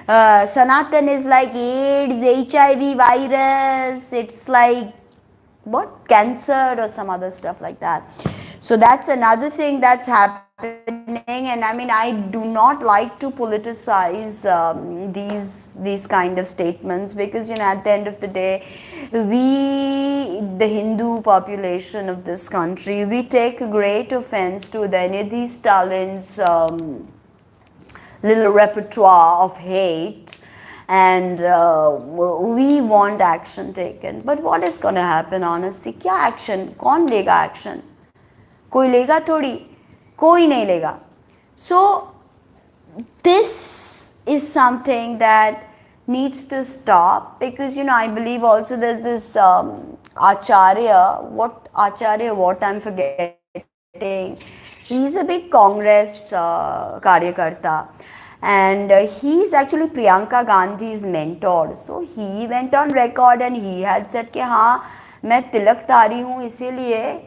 [SPEAKER 1] Sanatan is like AIDS, HIV virus, it's like what, cancer or some other stuff like that. So that's another thing that's happening, and I mean, I do not like to politicize these kind of statements, because at the end of the day, we, the Hindu population of this country, we take great offense to Udaynidhi Stalin's little repertoire of hate, and we want action taken. But what is going to happen, honestly? क्या action? कौन लेगा action? कोई लेगा थोड़ी, कोई नहीं लेगा. So this is something that needs to stop, because I believe also there's this Acharya, what I'm forgetting. He's a big Congress karyakarta, and he's actually Priyanka Gandhi's mentor. So he went on record and he had said कि हाँ मैं तिलकधारी हूँ, इसीलिए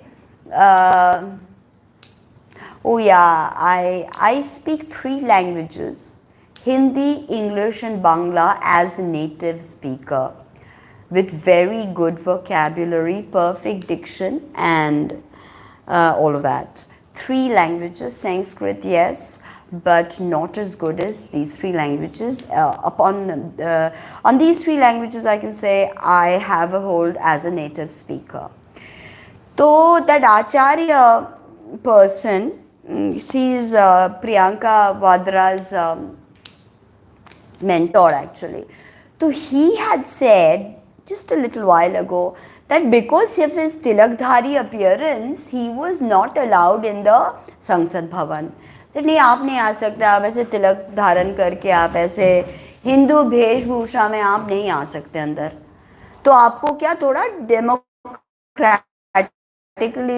[SPEAKER 1] oh yeah, I speak 3 languages, Hindi, English and Bangla, as a native speaker, with very good vocabulary, perfect diction, and all of that. 3 languages, Sanskrit, yes, but not as good as these 3 languages. On these 3 languages, I can say I have a hold as a native speaker. So that Acharya person, she is Priyanka Vadra's mentor actually. So he had said just a little while ago that because of his tilakdhari appearance, he was not allowed in the Sangsad Bhavan. तो नहीं, आप नहीं आ सकते, आप ऐसे तिलक धारण करके, आप ऐसे हिंदू वेशभूषा में आप नहीं आ सकते अंदर. तो आपको क्या थोड़ा डेमोक्रेटिकली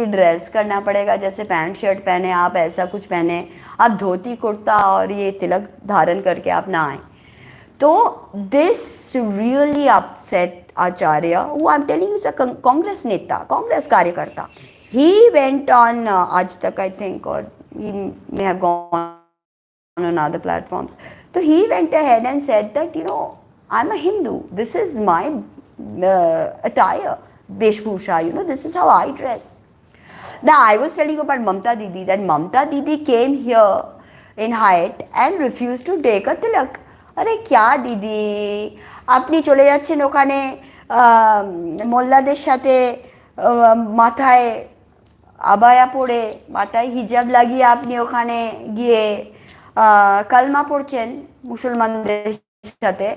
[SPEAKER 1] ड्रेस करना पड़ेगा, जैसे पैंट शर्ट पहने आप, ऐसा कुछ पहने आप, धोती कुर्ता और ये तिलक धारण करके आप ना आए. तो this really upset Acharya, who I'm telling you is a Congress neta, Congress karyakarta. He went on Aaj Tak, I think, or he may have gone on other platforms. So he went ahead and said that, I'm a Hindu. This is my attire, Veshbhusha, this is how I dress. Now, I was telling you about Mamta Didi, that Mamta Didi came here in Hyatt and refused to take a tilak. अरे क्या दीदी, আপনি চলে যাচ্ছেন ওখানে মোল্লাদের সাথে মাথায় abaya পরে মাথায় হিজাব লাগিয়ে আপনি ওখানে গিয়ে কালমা পড়ছেন মুসলমানদের সাথে,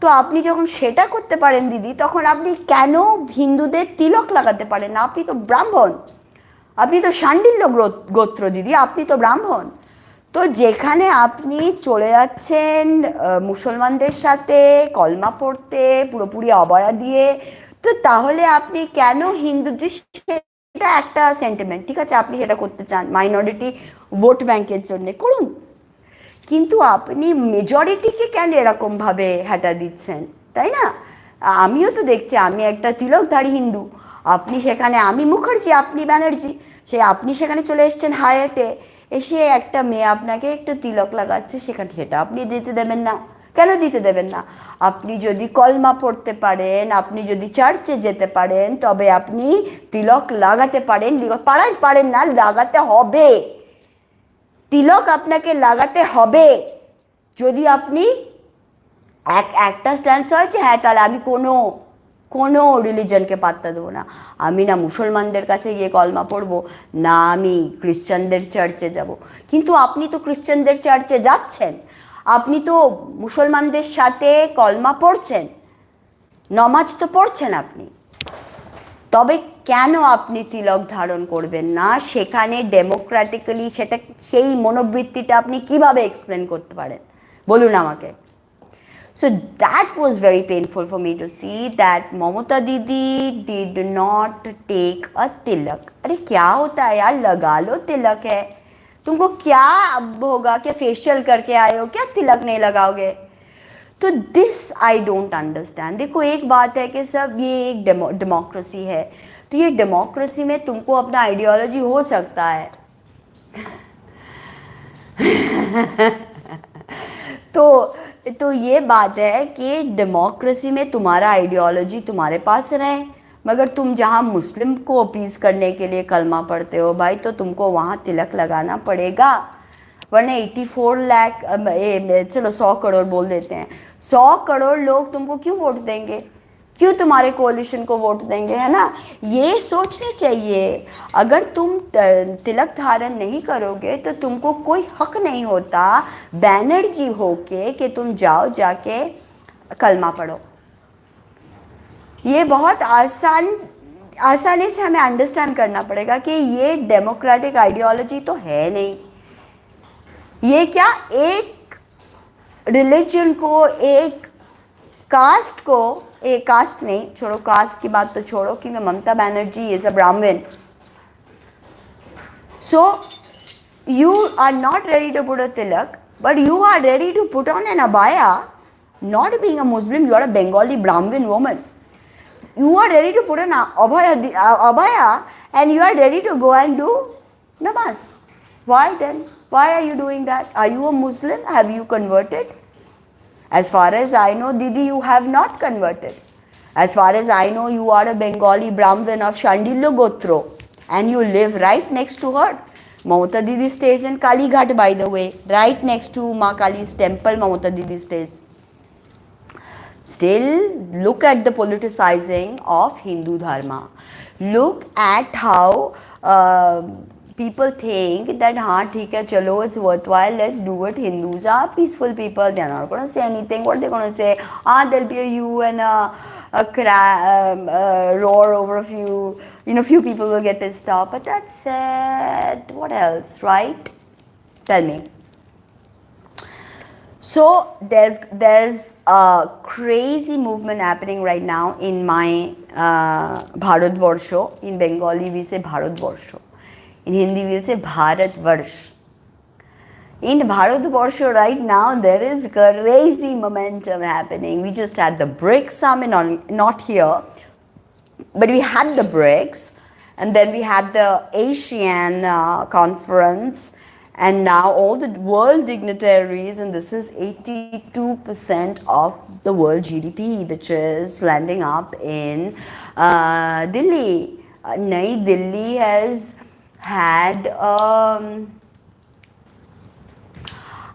[SPEAKER 1] তো আপনি যখন সেটা করতে পারেন দিদি, তখন আপনি কেন হিন্দুদের তিলক লাগাতে পারেন না? আপনি তো ব্রাহ্মণ, আপনি তো শাণ্ডিল্য গোত্র দিদি, আপনি তো ব্রাহ্মণ। তো যেখানে আপনি চলে যাচ্ছেন মুসলমানদের সাথে কলমা পড়তে পুরোপুরি অবয়া দিয়ে, তো তাহলে আপনি কেন হিন্দুদের, এটা একটা সেন্টিমেন্ট, ঠিক আছে, আপনি সেটা করতে চান মাইনরিটি ভোট ব্যাংকের জন্য করুন, কিন্তু আপনি মেজরিটিকে কেন এরকমভাবে হ্যাটা দিচ্ছেন, তাই না? আমিও তো দেখছি, আমি একটা তিলকধারী হিন্দু, আপনি সেখানে, আমি মুখার্জি আপনি ব্যানার্জি, সে আপনি সেখানে চলে এসছেন হায়াটে, এসে একটা মেয়ে আপনাকে একটু তিলক লাগাচ্ছে, সেখানে সেটা আপনি দিতে দেবেন না? কেন দিতে দেবেন না? আপনি যদি কলমা পড়তে পারেন, আপনি যদি চার্চে যেতে পারেন, তবে আপনি তিলক লাগাতে পারেন, পারেন না, লাগাতে হবে, তিলক আপনাকে লাগাতে হবে। যদি আপনি একটা স্ট্যান্স হয়েছে, হ্যাঁ তাহলে আমি কোনো রিলিজনকে পাত্তা দেবো না, আমি না মুসলমানদের কাছে গিয়ে কলমা পড়বো, না আমি খ্রিশ্চানদের চার্চে যাব। কিন্তু আপনি তো খ্রিশ্চানদের চার্চে যাচ্ছেন, আপনি তো মুসলমানদের সাথে কলমা পড়ছেন, নমাজ তো পড়ছেন আপনি, তবে কেন আপনি তিলক ধারণ করবেন না? সেখানে ডেমোক্রেটিক্যালি সেটা, সেই মনোবৃত্তিটা আপনি কিভাবে এক্সপ্লেন করতে পারেন বলুন আমাকে। So that was very painful for me to see that Mamata Didi did not take a tilak. अरे क्या होता है यार, लगा लो तिलक है, तुमको क्या अब होगा, क्या फेशियल करके आए हो, क्या तिलक नहीं लगाओगे? तो दिस आई डोंट अंडरस्टैंड। देखो एक बात है कि सब ये एक डेमोक्रेसी है, तो ये डेमोक्रेसी में तुमको अपना आइडियोलॉजी हो सकता है तो ये बात है कि डेमोक्रेसी में तुम्हारा आइडियोलॉजी तुम्हारे पास रहे, मगर तुम जहाँ मुस्लिम को अपीज करने के लिए कलमा पढ़ते हो भाई, तो तुमको वहाँ तिलक लगाना पड़ेगा, वरना 84 लाख, चलो 100 करोड़ बोल देते हैं, 100 करोड़ लोग तुमको क्यों वोट देंगे, क्यों तुम्हारे कोalition को वोट देंगे, है ना? ये सोचना चाहिए। अगर तुम तिलक धारण नहीं करोगे तो तुमको कोई हक नहीं होता बैनर्जी होके कि तुम जाओ जाके कलमा पढ़ो। ये बहुत आसानी से हमें अंडरस्टैंड करना पड़ेगा कि ये डेमोक्रेटिक आइडियोलॉजी तो है नहीं। ये क्या, एक रिलीजन को, एक कास्ट को, एक कास्ट नहीं, छोड़ो कास्ट की बात तो छोड़ो, क्योंकि ममता बनर्जी इज अ ब्राह्मण, सो you are not ready to put a tilak, but you are ready to put on an abaya. Not being a Muslim, you are a Bengali Brahmin woman. You are ready to put an abaya and you are ready to go and do namaz. Why then? Why are you doing that? Are you a Muslim? Have you converted? As far as I know, Didi, you have not converted. As far as I know, you are a Bengali Brahmin of Shandilya Gotro and you live right next to her. Mamata Didi stays in Kalighat, by the way, right next to Ma Kali's temple. Mamata Didi stays. Still, look at the politicizing of Hindu Dharma. Look at how people think that, हाँ ठीक है, चलो, it's worthwhile, let's do it. Hindus are peaceful people, they are not going to say anything. What are they going to say? There'll be a hue and a roar over a few, few people will get pissed off, but that's it. What else, right? Tell me. So there's a crazy movement happening right now in my Bharatvarsho. In Bengali we say Bharatvarsho. In Hindi we'll say Bharatvarsh. In Bharatvarsho right now there is crazy momentum happening. We just had the BRICS summit, not here, but we had the BRICS, and then we had the Asian conference, and now all the world dignitaries, and this is 82% of the world GDP, which is landing up in Delhi. Nai Delhi has had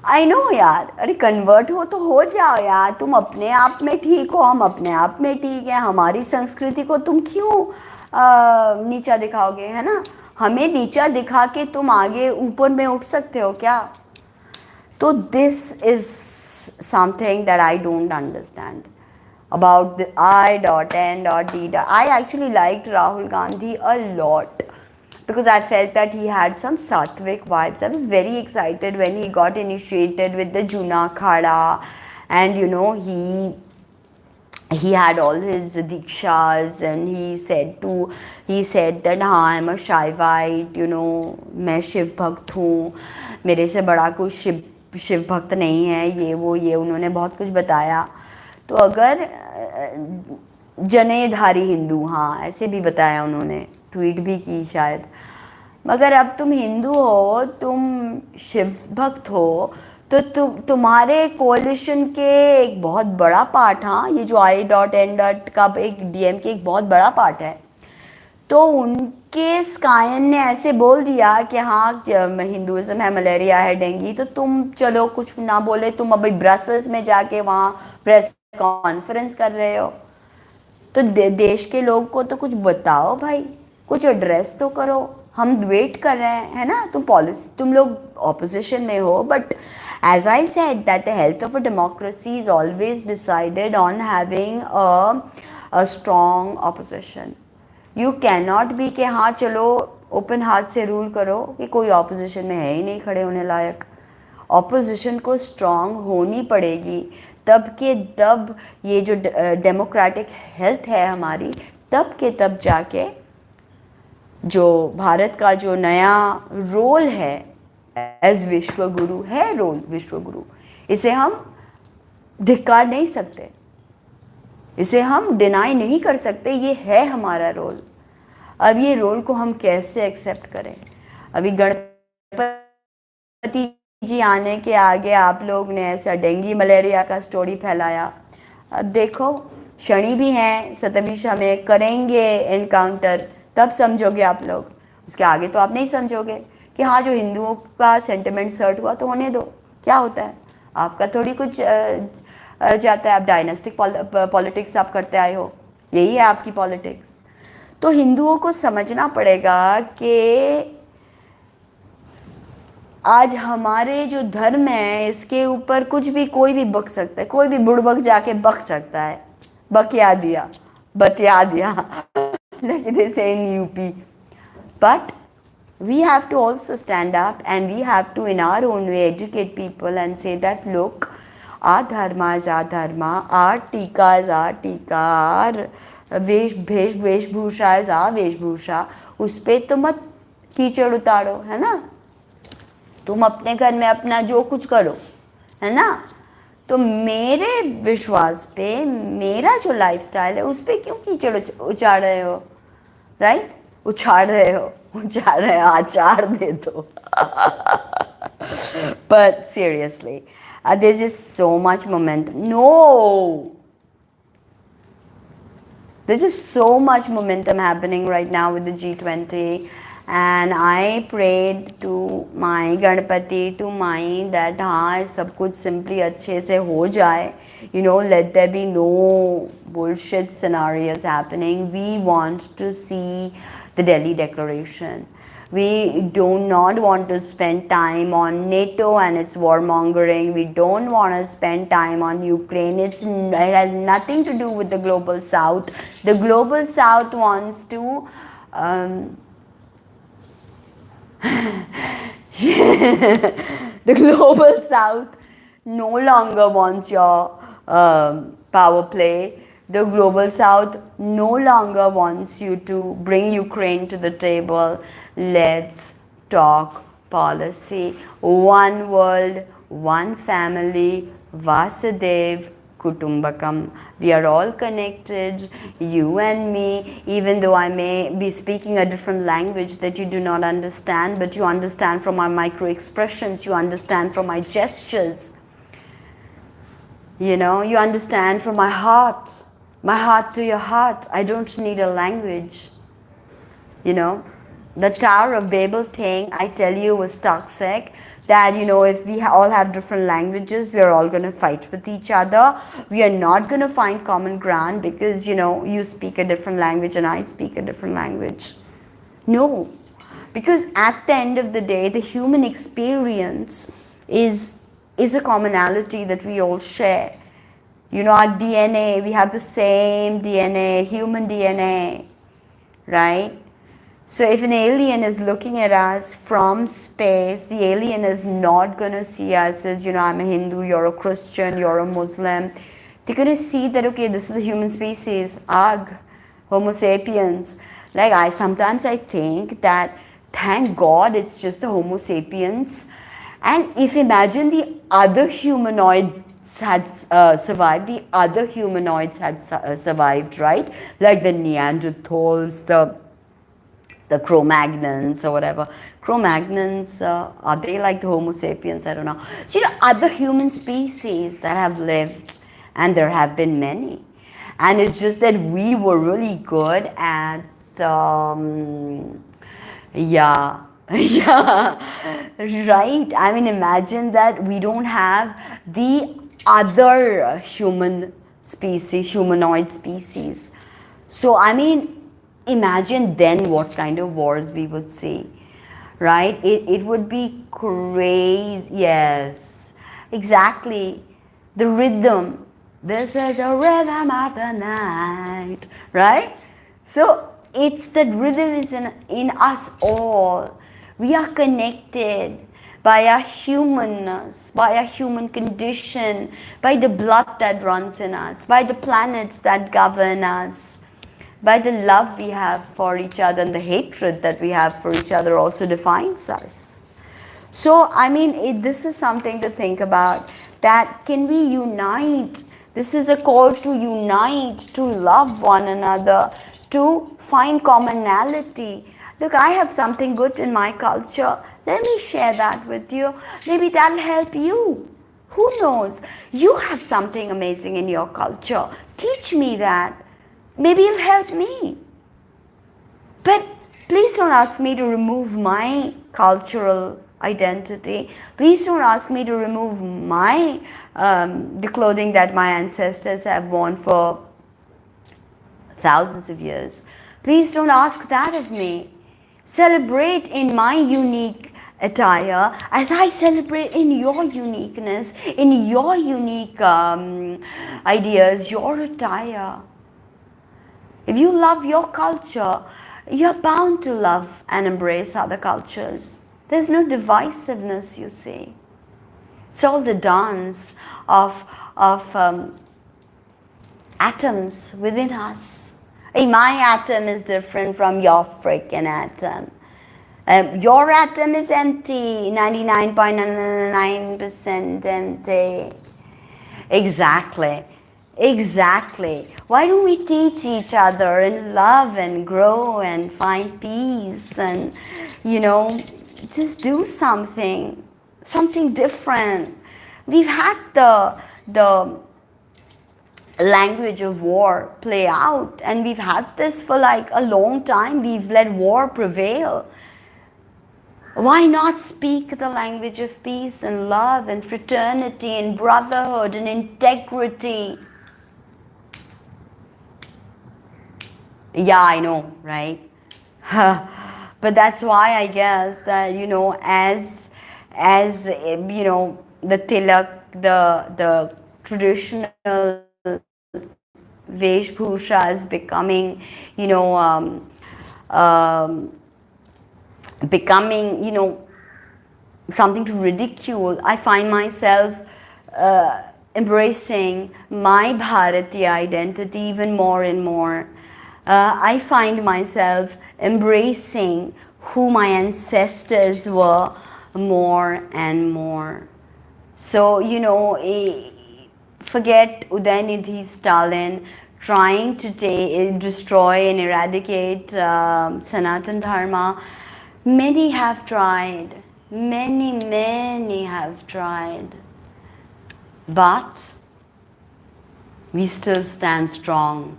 [SPEAKER 1] I know यार, अरे convert हो तो हो जाओ यार, तुम अपने आप में ठीक हो, हम अपने आप में ठीक है, हमारी संस्कृति को तुम क्यों नीचा दिखाओगे, है ना? हमें नीचा दिखा के तुम आगे ऊपर में उठ सकते हो क्या? तो this is something that I don't understand about the I.N.D. I actually liked Rahul Gandhi a lot because I felt that he had some sattvic vibes. I was very excited when he got initiated with the Juna Khada, and you know, he had all his dikshas, and he said that हाँ, I'm a Shaivite, you know, मैं शिव भक्त हूँ, मेरे से बड़ा कोई शिव भक्त नहीं है, ये उन्होंने बहुत कुछ बताया. तो अगर जनेधारी हिंदू, हाँ ऐसे भी बताया उन्होंने, ट्वीट भी की शायद. मगर अब तुम हिंदू हो, तुम शिव भक्त हो, तो तुम्हारे कोalition के एक बहुत बड़ा पार्ट, हाँ ये जो I.N. का एक DM के एक बहुत बड़ा पार्ट है, तो उनके स्कायन ने ऐसे बोल दिया कि हाँ हिंदुइज्म है, मलेरिया है, डेंगू, तो तुम चलो कुछ ना बोले, तुम अभी ब्रसल्स में जाके वहाँ प्रेस कॉन्फ्रेंस कर रहे हो. तो देश के लोग को तो कुछ बताओ भाई, कुछ एड्रेस तो करो. हम वेट कर रहे हैं, है ना. तुम लोग ऑपोजिशन में हो, but as I said that the health of a democracy is always decided on having a strong opposition. You can not be कि हाँ चलो ओपन हार्ट से रूल करो कि कोई ऑपोजिशन में है ही नहीं खड़े होने लायक. ऑपोजिशन को स्ट्रॉन्ग होनी पड़ेगी, तब के तब ये जो डेमोक्रेटिक हेल्थ है हमारी, तब के तब जाके जो भारत का जो नया रोल है एज विश्व गुरु है, रोल विश्व गुरु, इसे हम धिक्कार नहीं सकते, इसे हम डिनाई नहीं कर सकते. ये है हमारा रोल. अब ये रोल को हम कैसे एक्सेप्ट करें? अभी गणपति जी आने के आगे आप लोग ने ऐसा डेंगू मलेरिया का स्टोरी फैलाया. अब देखो शनि भी हैं सतभिषा में, करेंगे एनकाउंटर, तब समझोगे आप लोग. उसके आगे तो आप नहीं समझोगे कि हाँ जो हिंदुओं का सेंटिमेंट हर्ट हुआ तो होने दो, क्या होता है, आपका थोड़ी कुछ जाता है. आप डायनेस्टिक पॉलिटिक्स आप करते आए हो, यही है आपकी पॉलिटिक्स. तो हिंदुओं को समझना पड़ेगा कि आज हमारे जो धर्म है इसके ऊपर कुछ भी कोई भी बक सकता है, कोई भी बुड़बक जाके बक सकता है. बतिया दिया like they say in UP. But we have to also stand up, and we have to in our own way educate people and say that look, our dharma is our dharma, our tika is our tika, our वेशभूषा is our वेशभूषा. उस पर तो मत कीचड़ उतारो, है ना. तुम अपने घर में अपना जो कुछ करो, है ना. तो मेरे विश्वास पे, मेरा जो लाइफस्टाइल है उस पर क्यों कीचड़ उछाड़ रहे हो, राइट. उछाड़ रहे हो, आचार दे दो. But seriously, there's just so much momentum. No, there's just so much momentum happening right now with the G20, and I prayed to my Ganpati, to my that हाँ सब कुछ simply अच्छे से हो जाए. You know, let there be no bullshit scenarios happening. We want to see the Delhi Declaration. We do not want to spend time on NATO and its warmongering. We don't want to spend time on Ukraine. It has nothing to do with the global south. The global south wants to the global south no longer wants your power play. The global south no longer wants you to bring Ukraine to the table. Let's talk policy. One world, one family, Vasudev Kutumbakam. We are all connected, you and me, even though I may be speaking a different language that you do not understand, but you understand from my micro expressions, you understand from my gestures. You know, you understand from my heart to your heart. I don't need a language. You know, the Tower of Babel thing, I tell you, was toxic. That, you know, if we all have different languages, we are all going to fight with each other. We are not going to find common ground because, you know, you speak a different language and I speak a different language. No. Because at the end of the day, the human experience is a commonality that we all share. You know, our DNA, we have the same DNA, human DNA, right? So if an alien is looking at us from space, the alien is not going to see us as, you know, I'm a Hindu, you're a Christian, you're a Muslim. They're going to see that, okay, this is a human species, Homo sapiens. Like sometimes I think that, thank God it's just the Homo sapiens. And if imagine the other humanoids had survived, the other humanoids had survived, right? Like the Neanderthals, the Cro-Magnons or whatever. Cro-Magnons, are they like the Homo sapiens? I don't know. So, you know, other human species that have lived, and there have been many. And it's just that we were really good at, yeah, right. I mean, imagine that we don't have the other human species, humanoid species. So, I mean, imagine then what kind of wars we would see, right? It would be crazy. Yes, exactly. The rhythm. This is the rhythm of the night, right? So it's that rhythm is in us all. We are connected by our humanness, by our human condition, by the blood that runs in us, by the planets that govern us, by the love we have for each other, and the hatred that we have for each other also defines us. So, I mean, this is something to think about, that can we unite? This is a call to unite, to love one another, to find commonality. Look, I have something good in my culture. Let me share that with you. Maybe that'll help you. Who knows? You have something amazing in your culture. Teach me that. Maybe it'll help me. But please don't ask me to remove my cultural identity. Please don't ask me to remove my the clothing that my ancestors have worn for thousands of years. Please don't ask that of me. Celebrate in my unique attire as I celebrate in your uniqueness, in your unique ideas, your attire. If you love your culture, you're bound to love and embrace other cultures. There's no divisiveness, you see. It's all the dance of atoms within us. Hey, my atom is different from your freaking atom. Your atom is empty, 99.99% empty. Exactly. Why don't we teach each other and love and grow and find peace and, you know, just do something different. We've had the language of war play out, and we've had this for like a long time. We've let war prevail. Why not speak the language of peace and love and fraternity and brotherhood and integrity? Yeah, I know, right? But that's why I guess that, you know, as you know, the tilak, the traditional Veshbhusha is becoming, you know, becoming, you know, something to ridicule. I find myself embracing my Bharatiya identity even more and more. I find myself embracing who my ancestors were more and more. So, you know, forget Udaynidhi Stalin trying to destroy and eradicate Sanatan Dharma. Many have tried. Many have tried. But we still stand strong,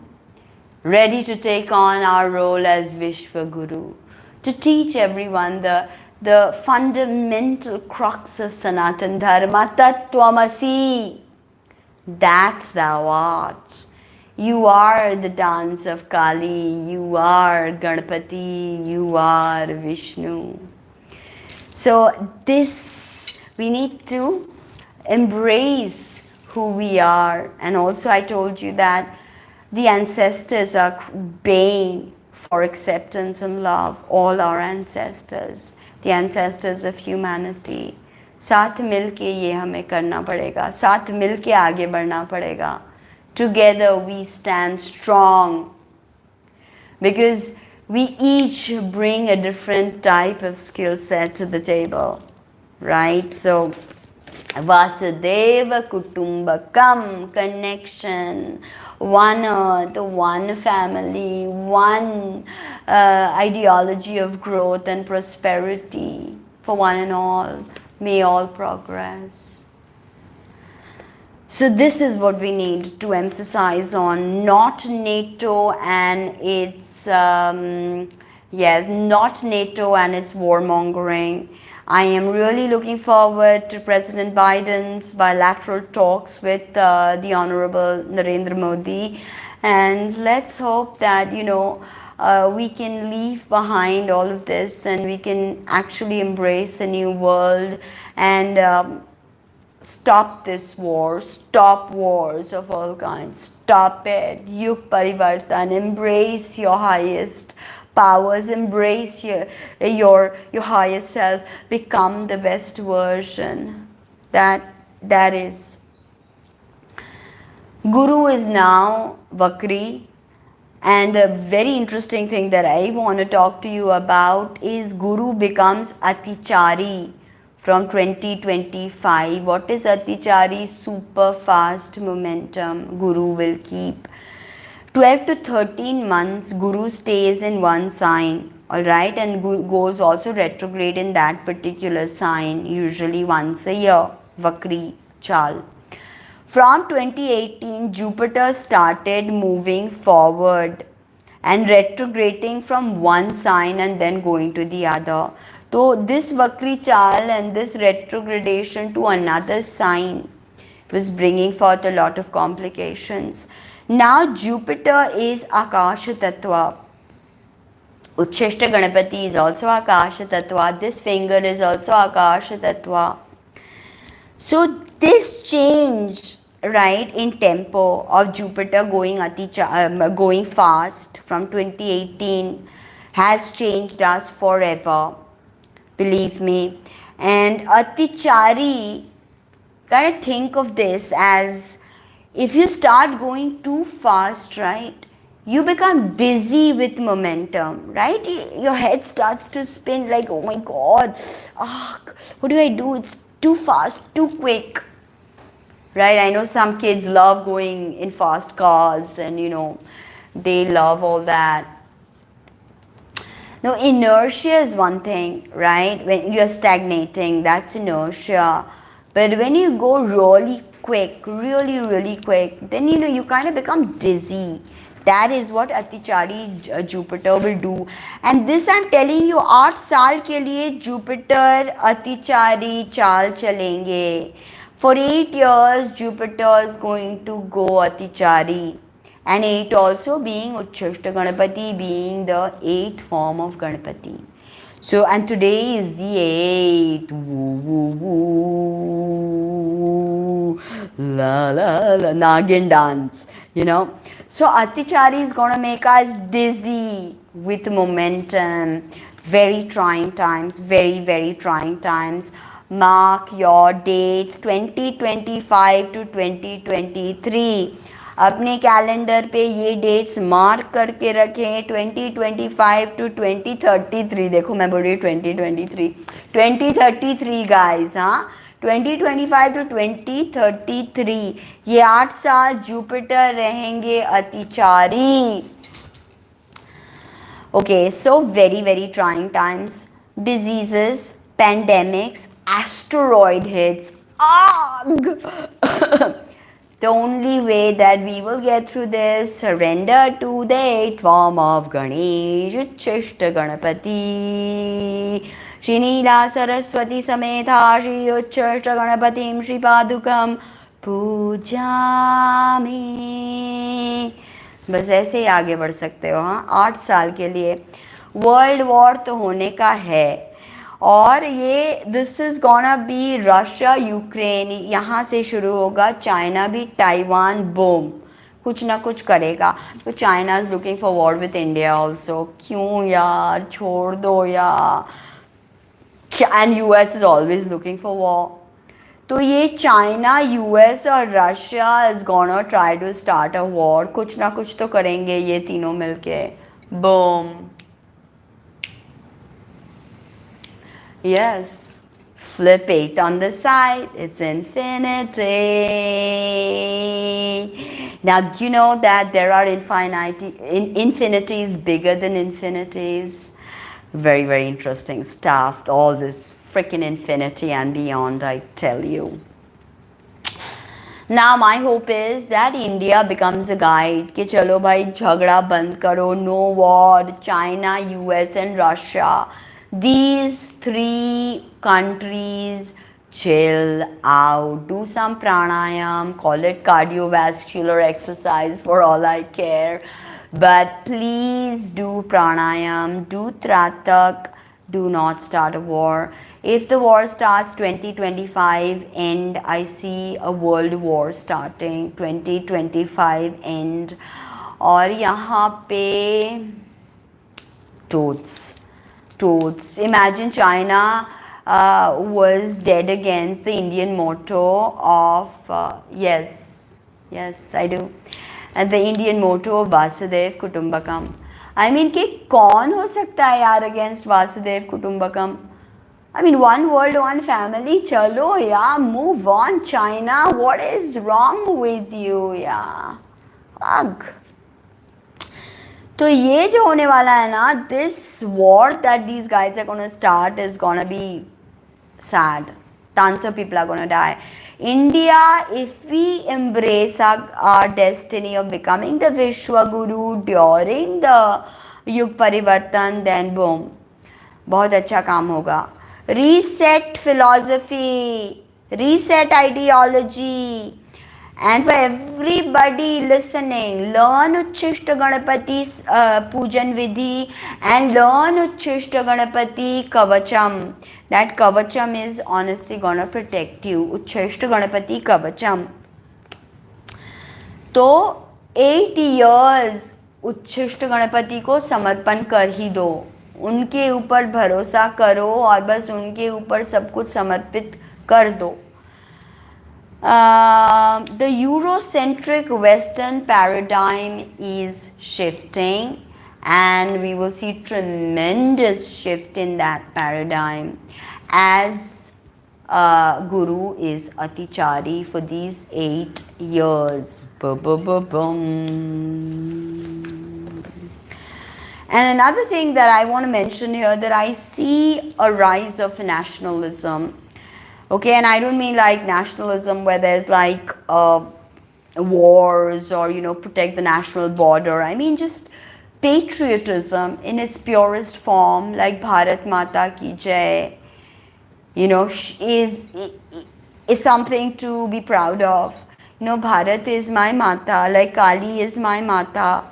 [SPEAKER 1] ready to take on our role as Vishwa Guru, to teach everyone the fundamental crux of Sanatan Dharma, Tattvamasi, that thou art. You are the dance of Kali, you are Ganpati, you are Vishnu. So this, we need to embrace who we are. And also I told you that the ancestors are baying for acceptance and love, all our ancestors, the ancestors of humanity. साथ मिलके ये हमें करना पड़ेगा, साथ मिलके आगे बढ़ना पड़ेगा. Together we stand strong, because we each bring a different type of skill set to the table, right? So Vasudeva Kutumbakam, connection, one earth, one family, one ideology of growth and prosperity for one and all. May all progress. So this is what we need to emphasize on, not NATO and its, yes, not NATO and its warmongering. I am really looking forward to President Biden's bilateral talks with the Honorable Narendra Modi, and let's hope that, you know, we can leave behind all of this and we can actually embrace a new world and stop this war, stop wars of all kinds, stop it. YUGPARIVARTAN, embrace your highest powers, embrace your highest self, become the best version. That is. Guru is now Vakri, and a very interesting thing that I want to talk to you about is Guru becomes Atichari from 2025. What is Atichari? Super fast momentum Guru will keep. 12 to 13 months Guru stays in one sign, alright, and goes also retrograde in that particular sign, usually once a year, Vakri Chal. From 2018, Jupiter started moving forward and retrograding from one sign and then going to the other. So this Vakri Chal and this retrogradation to another sign was bringing forth a lot of complications. Now Jupiter is Akasha Tattva. Uchishta Ganapati is also Akasha Tattva. This finger is also Akasha Tattva. So this change, right, in tempo of Jupiter going fast from 2018 has changed us forever. Believe me. And Atichari, kind of think of this as, if you start going too fast, right, you become dizzy with momentum, right? Your head starts to spin like, oh my God, what do I do? It's too fast, too quick, right? I know some kids love going in fast cars and, you know, they love all that. Now, inertia is one thing, right? When you're stagnating, that's inertia. But when you go really quick, really quick, then, you know, you kind of become dizzy. That is what Atichari Jupiter will do. And this I'm telling you, 8 साल के लिए Jupiter Atichari चाल चलेंगे. For 8 years, Jupiter is going to go Atichari. And 8 also being Uchishta Ganapati, being the 8th form of Ganapati. So, and today is the 8th. Woo, woo, woo. La, la, la. Nagin dance, you know. So, Atichari is going to make us dizzy with momentum. Very trying times, very trying times. Mark your dates, 2025 to 2023. अपने calendar पे ये dates mark करके रखें. 2025 to 2033. देखो मैं बोल रही हूँ 2033 गाइस. हाँ, 2025 to 2033 ये 8 साल जुपिटर रहेंगे अतिचारी. Okay, so very trying times. Diseases, pandemics, asteroid hits. The only way that we will get through this, surrender to the 8th form of Ganesh, Uchishta Ganapati. Shri Neela Saraswati Sametha Shri Uchishta Ganapatim Shri Padukam पूजामि। बस ऐसे ही आगे बढ़ सकते हो। हाँ, 8 साल के लिए। वर्ल्ड वॉर तो होने का है, और ये this is gonna be Russia Ukraine, यहाँ से शुरू होगा, चाइना भी, ताइवान, बूम, कुछ ना कुछ करेगा। तो China is looking for war with India also. क्यों यार, छोड़ दो यार। And US is always looking for war. तो ये चाइना, यूएस और Russia is gonna try to start a war. कुछ ना कुछ तो करेंगे ये तीनों मिलके। Boom. Yes, flip 8 on the side, it's infinity. Now, do you know that there are infinities bigger than infinities? Very, very interesting stuff. All this freaking infinity and beyond, I tell you. Now, my hope is that India becomes a guide. कि चलो भाई झगड़ा बंद करो, no war, China, US and Russia. These 3 countries chill out, do some pranayam, call it cardiovascular exercise for all I care, but please do pranayam, do tratak, do not start a war. If the war starts 2025 end, I see a world war starting 2025 end. और यहाँ पे toads. Imagine China was dead against the Indian motto of yes I do, and the Indian motto of Vasudev Kutumbakam. I mean कि कौन हो सकता है यार against Vasudev Kutumbakam? I mean, one world, one family. चलो यार, move on China. What is wrong with you यार? Ugh. तो ये जो होने वाला है ना, this war that these guys are gonna start is gonna be sad. Tons of people are gonna die. India, if we embrace our destiny of becoming the Vishwa Guru during the YUGPARIVARTAN, then boom, बहुत अच्छा काम होगा. Reset philosophy, reset ideology. And for everybody listening, learn Uchishta Ganapati Pujan Vidhi and learn Uchishta Ganapati Kavacham. That Kavacham is honestly gonna protect you. Uchishta Ganapati Kavacham. तो 8 years उच्छिष्ट Ganpati को समर्पण कर ही दो, उनके ऊपर भरोसा करो और बस उनके ऊपर सब कुछ समर्पित कर दो. The Eurocentric Western paradigm is shifting, and we will see tremendous shift in that paradigm as Guru is Atichari for these 8 years. And another thing that I want to mention here, that I see a rise of nationalism. Okay, and I don't mean like nationalism where there's like wars or, you know, protect the national border. I mean just patriotism in its purest form, like Bharat Mata Ki Jai, you know, is something to be proud of. You know, Bharat is my Mata, like Kali is my Mata.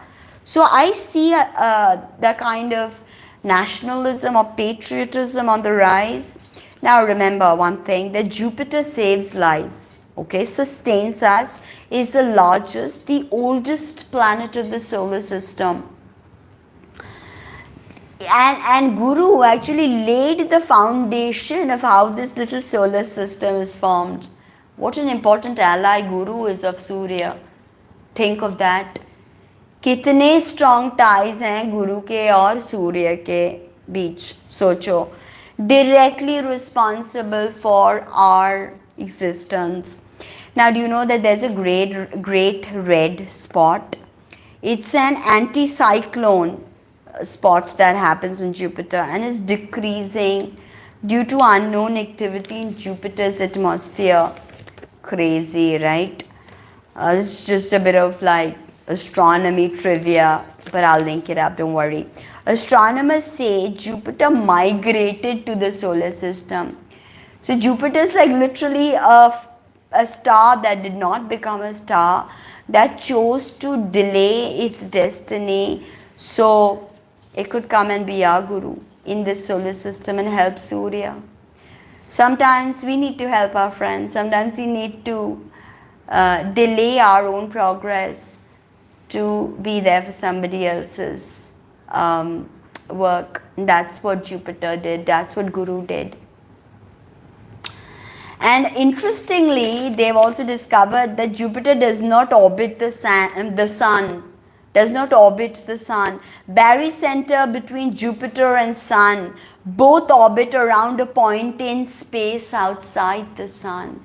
[SPEAKER 1] So I see that kind of nationalism or patriotism on the rise. Now remember one thing, that Jupiter saves lives, okay, sustains us, is the largest, the oldest planet of the solar system. And Guru actually laid the foundation of how this little solar system is formed. What an important ally Guru is of Surya. Think of that. कितने strong ties हैं गुरु के और सूर्य के बीच, सोचो. Directly responsible for our existence. Now, do you know that there's a great red spot? It's an anticyclone spot that happens on Jupiter and is decreasing due to unknown activity in Jupiter's atmosphere. Crazy, right? It's just a bit of like astronomy trivia, but I'll link it up, don't worry. Astronomers say Jupiter migrated to the solar system. So Jupiter is like literally a a star that did not become a star, that chose to delay its destiny so it could come and be our guru in this solar system and help Surya. Sometimes we need to help our friends. Sometimes we need to delay our own progress to be there for somebody else's work. That's what Jupiter did. That's what Guru did. And interestingly, they've also discovered that Jupiter does not orbit the sun. Does not orbit the sun. Barycenter between Jupiter and sun both orbit around a point in space outside the sun.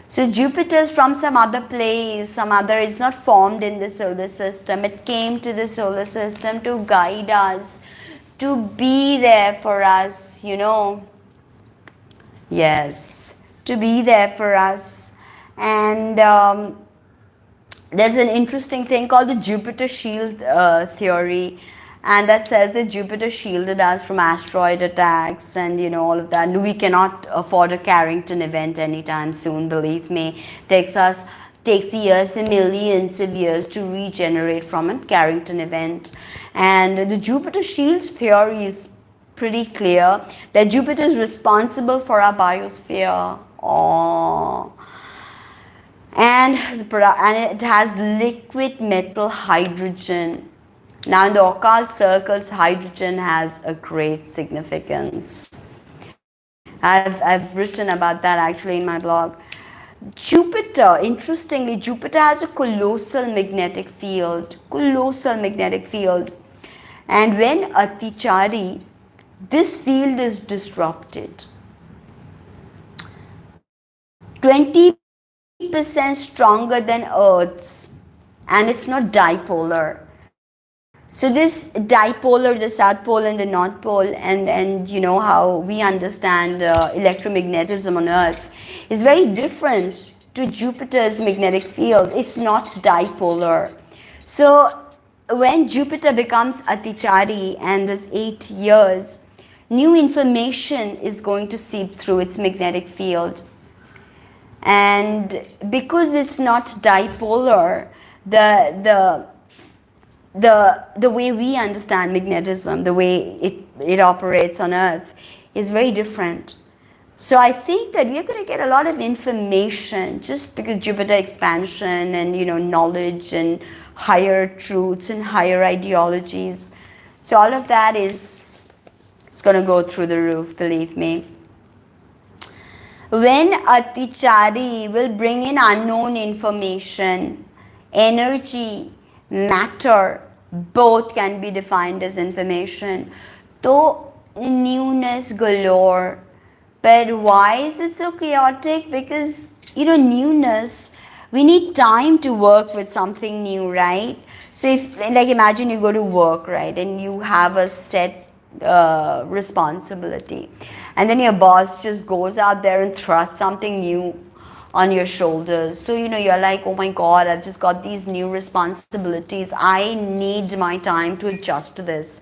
[SPEAKER 1] So Jupiter is from some other place, it's not formed in the solar system. It came to the solar system to guide us, to be there for us, you know. Yes, to be there for us. And there's an interesting thing called the Jupiter shield theory, and that says that Jupiter shielded us from asteroid attacks and, you know, all of that. We cannot afford a Carrington event anytime soon, believe me. Takes the Earth millions of years to regenerate from a Carrington event. And the Jupiter shield theory is pretty clear that Jupiter is responsible for our biosphere. And it has liquid metal hydrogen. Now in the occult circles, hydrogen has a great significance. I've written about that actually in my blog. Jupiter, interestingly, Jupiter has a colossal magnetic field. And when Atichari, this field is disrupted. 20% stronger than Earth's, and it's not dipolar. So this dipolar, the South Pole and the North Pole, and you know how we understand electromagnetism on Earth, is very different to Jupiter's magnetic field. It's not dipolar. So when Jupiter becomes Atichari and this 8 years, new information is going to seep through its magnetic field. And because it's not dipolar, the way we understand magnetism, the way it operates on Earth, is very different. So I think that we're going to get a lot of information just because Jupiter expansion and, you know, knowledge and higher truths and higher ideologies. So all of that it's going to go through the roof, believe me. When Atichari will bring in unknown information, energy, matter, both can be defined as information. So newness galore. But why is it so chaotic? Because, you know, newness, we need time to work with something new, right? So if, like, imagine you go to work, right, and you have a set responsibility, and then your boss just goes out there and thrusts something new on your shoulders. So, you know, you're like, oh my God, I've just got these new responsibilities. I need my time to adjust to this.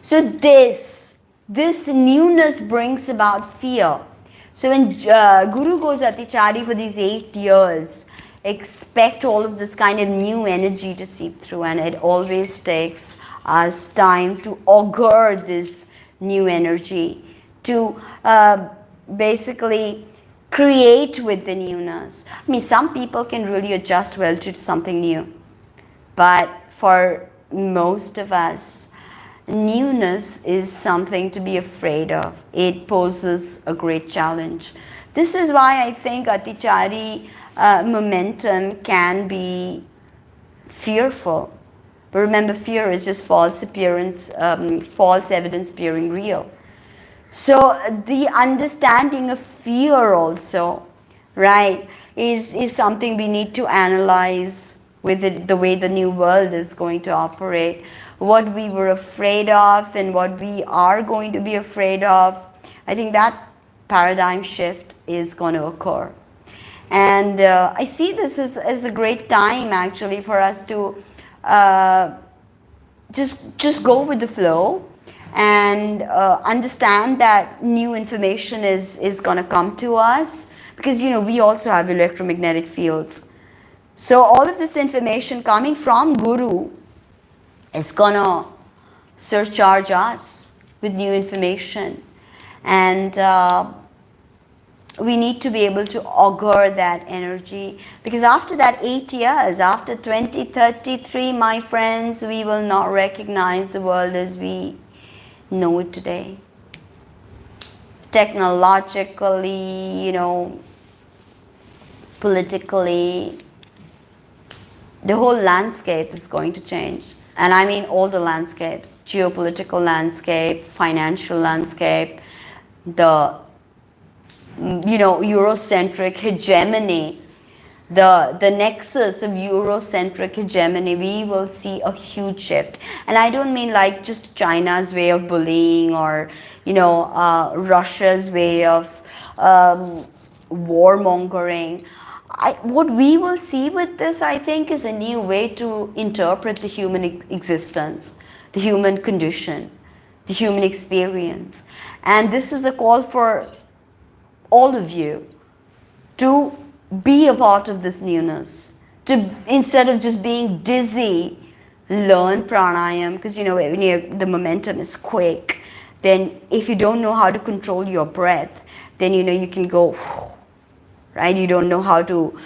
[SPEAKER 1] So this newness brings about fear. So when Guru goes Atichari for these 8 years, expect all of this kind of new energy to seep through, and it always takes us time to augur this new energy, to basically create with the newness. I mean, some people can really adjust well to something new, but for most of us, newness is something to be afraid of. It poses a great challenge. This is why I think Atichari momentum can be fearful. But remember, fear is just false evidence appearing real. So the understanding of fear also, right, is something we need to analyze with the way the new world is going to operate. What we were afraid of and what we are going to be afraid of, I think that paradigm shift is going to occur. And I see this as a great time actually for us to just go with the flow and understand that new information is going to come to us, because we also have electromagnetic fields. So all of this information coming from Guru is gonna surcharge us with new information, and we need to be able to augur that energy, because after that 8 years, after 2033, my friends, we will not recognize the world as we know it today. Technologically, politically, the whole landscape is going to change. And I mean all the landscapes: geopolitical landscape, financial landscape, the Eurocentric hegemony, the nexus of Eurocentric hegemony. We will see a huge shift. And I don't mean like just China's way of bullying, or Russia's way of warmongering. What we will see with this, I think, is a new way to interpret the human existence, the human condition, the human experience. And this is a call for all of you to be a part of this newness, to, instead of just being dizzy, learn pranayam, because when the momentum is quick, then if you don't know how to control your breath, then you can go, right? You don't know how to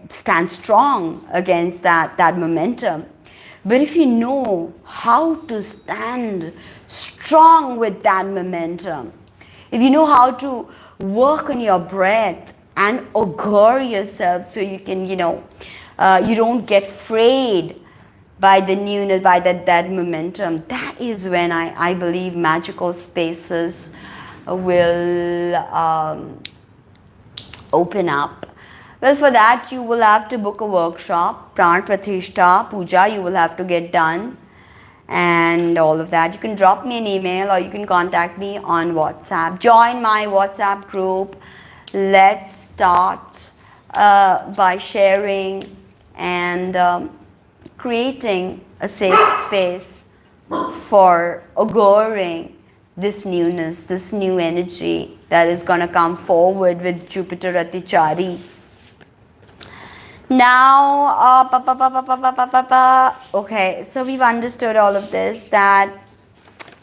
[SPEAKER 1] stand strong against that momentum. But if you know how to stand strong with that momentum, if you know how to work on your breath and augur yourself, so you can, you don't get frayed by the newness, by that momentum, that is when I believe magical spaces will open up. Well, for that you will have to book a workshop, Pran Pratishtha, Puja you will have to get done, and all of that. You can drop me an email or you can contact me on WhatsApp. Join my WhatsApp group. Let's start by sharing and creating a safe space for auguring this newness, this new energy that is going to come forward with Jupiter Atichari. Now, okay, so we've understood all of this, that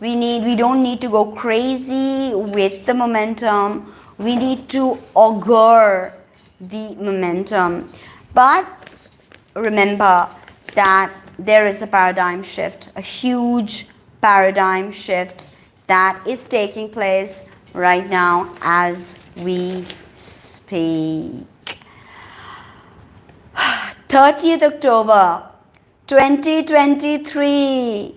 [SPEAKER 1] we don't need to go crazy with the momentum. We need to augur the momentum. But remember that there is a paradigm shift, a huge paradigm shift that is taking place right now as we speak. 30th October 2023,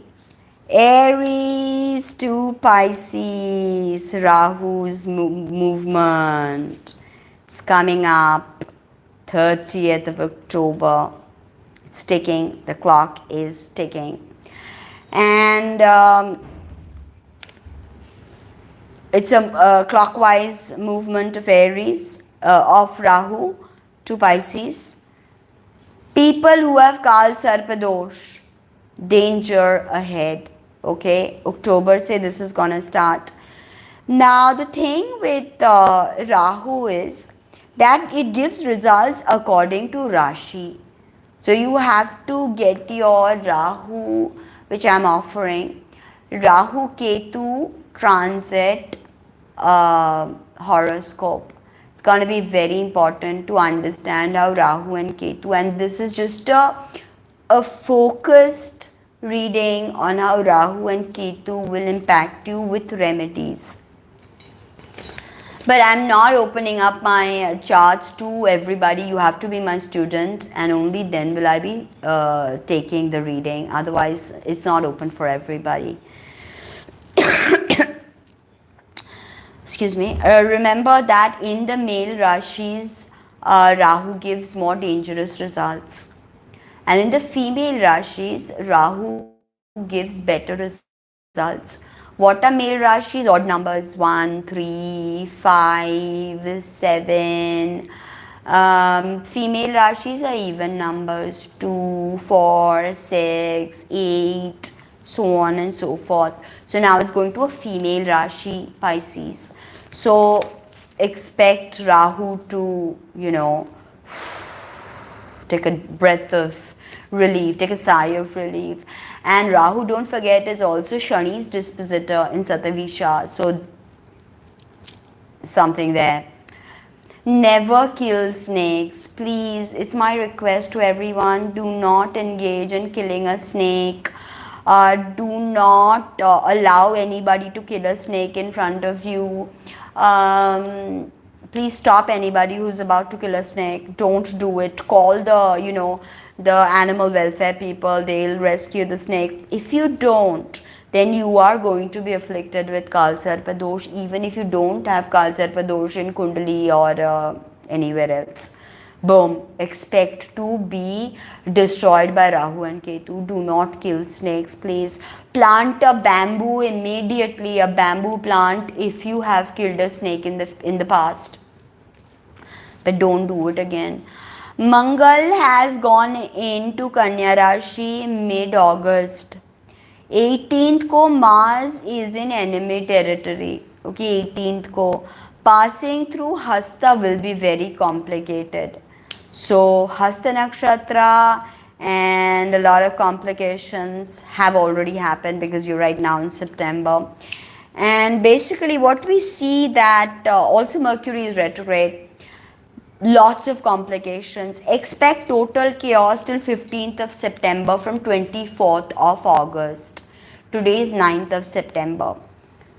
[SPEAKER 1] Aries to Pisces, Rahu's movement. It's coming up 30th of October. It's ticking, the clock is ticking. And it's a clockwise movement of Aries, of Rahu to Pisces. People who have Kal Sarpadosh, danger ahead. Okay, October say this is gonna start. Now the thing with Rahu is that it gives results according to Rashi. So you have to get your Rahu, which I am offering, Rahu Ketu transit horoscope. It's going to be very important to understand how Rahu and Ketu, and this is just a focused reading on how Rahu and Ketu will impact you with remedies. But I'm not opening up my charts to everybody. You have to be my student, and only then will I be taking the reading. Otherwise, it's not open for everybody. Excuse me. Remember that in the male Rashis, Rahu gives more dangerous results. And in the female Rashis, Rahu gives better results. What are male Rashis? Odd numbers: 1, 3, 5, 7. Female Rashis are even numbers: 2, 4, 6, 8, so on and so forth. So now it's going to a female Rashi, Pisces. So expect Rahu to, take a breath of relief, take a sigh of relief. And Rahu, don't forget, is also Shani's dispositor in Satavisha. So something there. Never kill snakes. Please, it's my request to everyone. Do not engage in killing a snake. Do not allow anybody to kill a snake in front of you. Please stop anybody who's about to kill a snake. Don't do it. Call the animal welfare people. They'll rescue the snake. If you don't, then you are going to be afflicted with Kalsarpa dosh, even if you don't have Kalsarpa dosh in Kundali or anywhere else. Boom. Expect to be destroyed by Rahu and Ketu. Do not kill snakes, please. Plant a bamboo immediately, a bamboo plant, if you have killed a snake in the past. But don't do it again. Mangal has gone into Kanya Rashi mid-August. 18th को Mars is in enemy territory. Okay, 18th को passing through Hasta will be very complicated. So Hasta Nakshatra and a lot of complications have already happened because you're right now in September. And basically what we see that also Mercury is retrograde. Lots of complications. Expect total chaos till 15th of September from 24th of August. Today is 9th of September.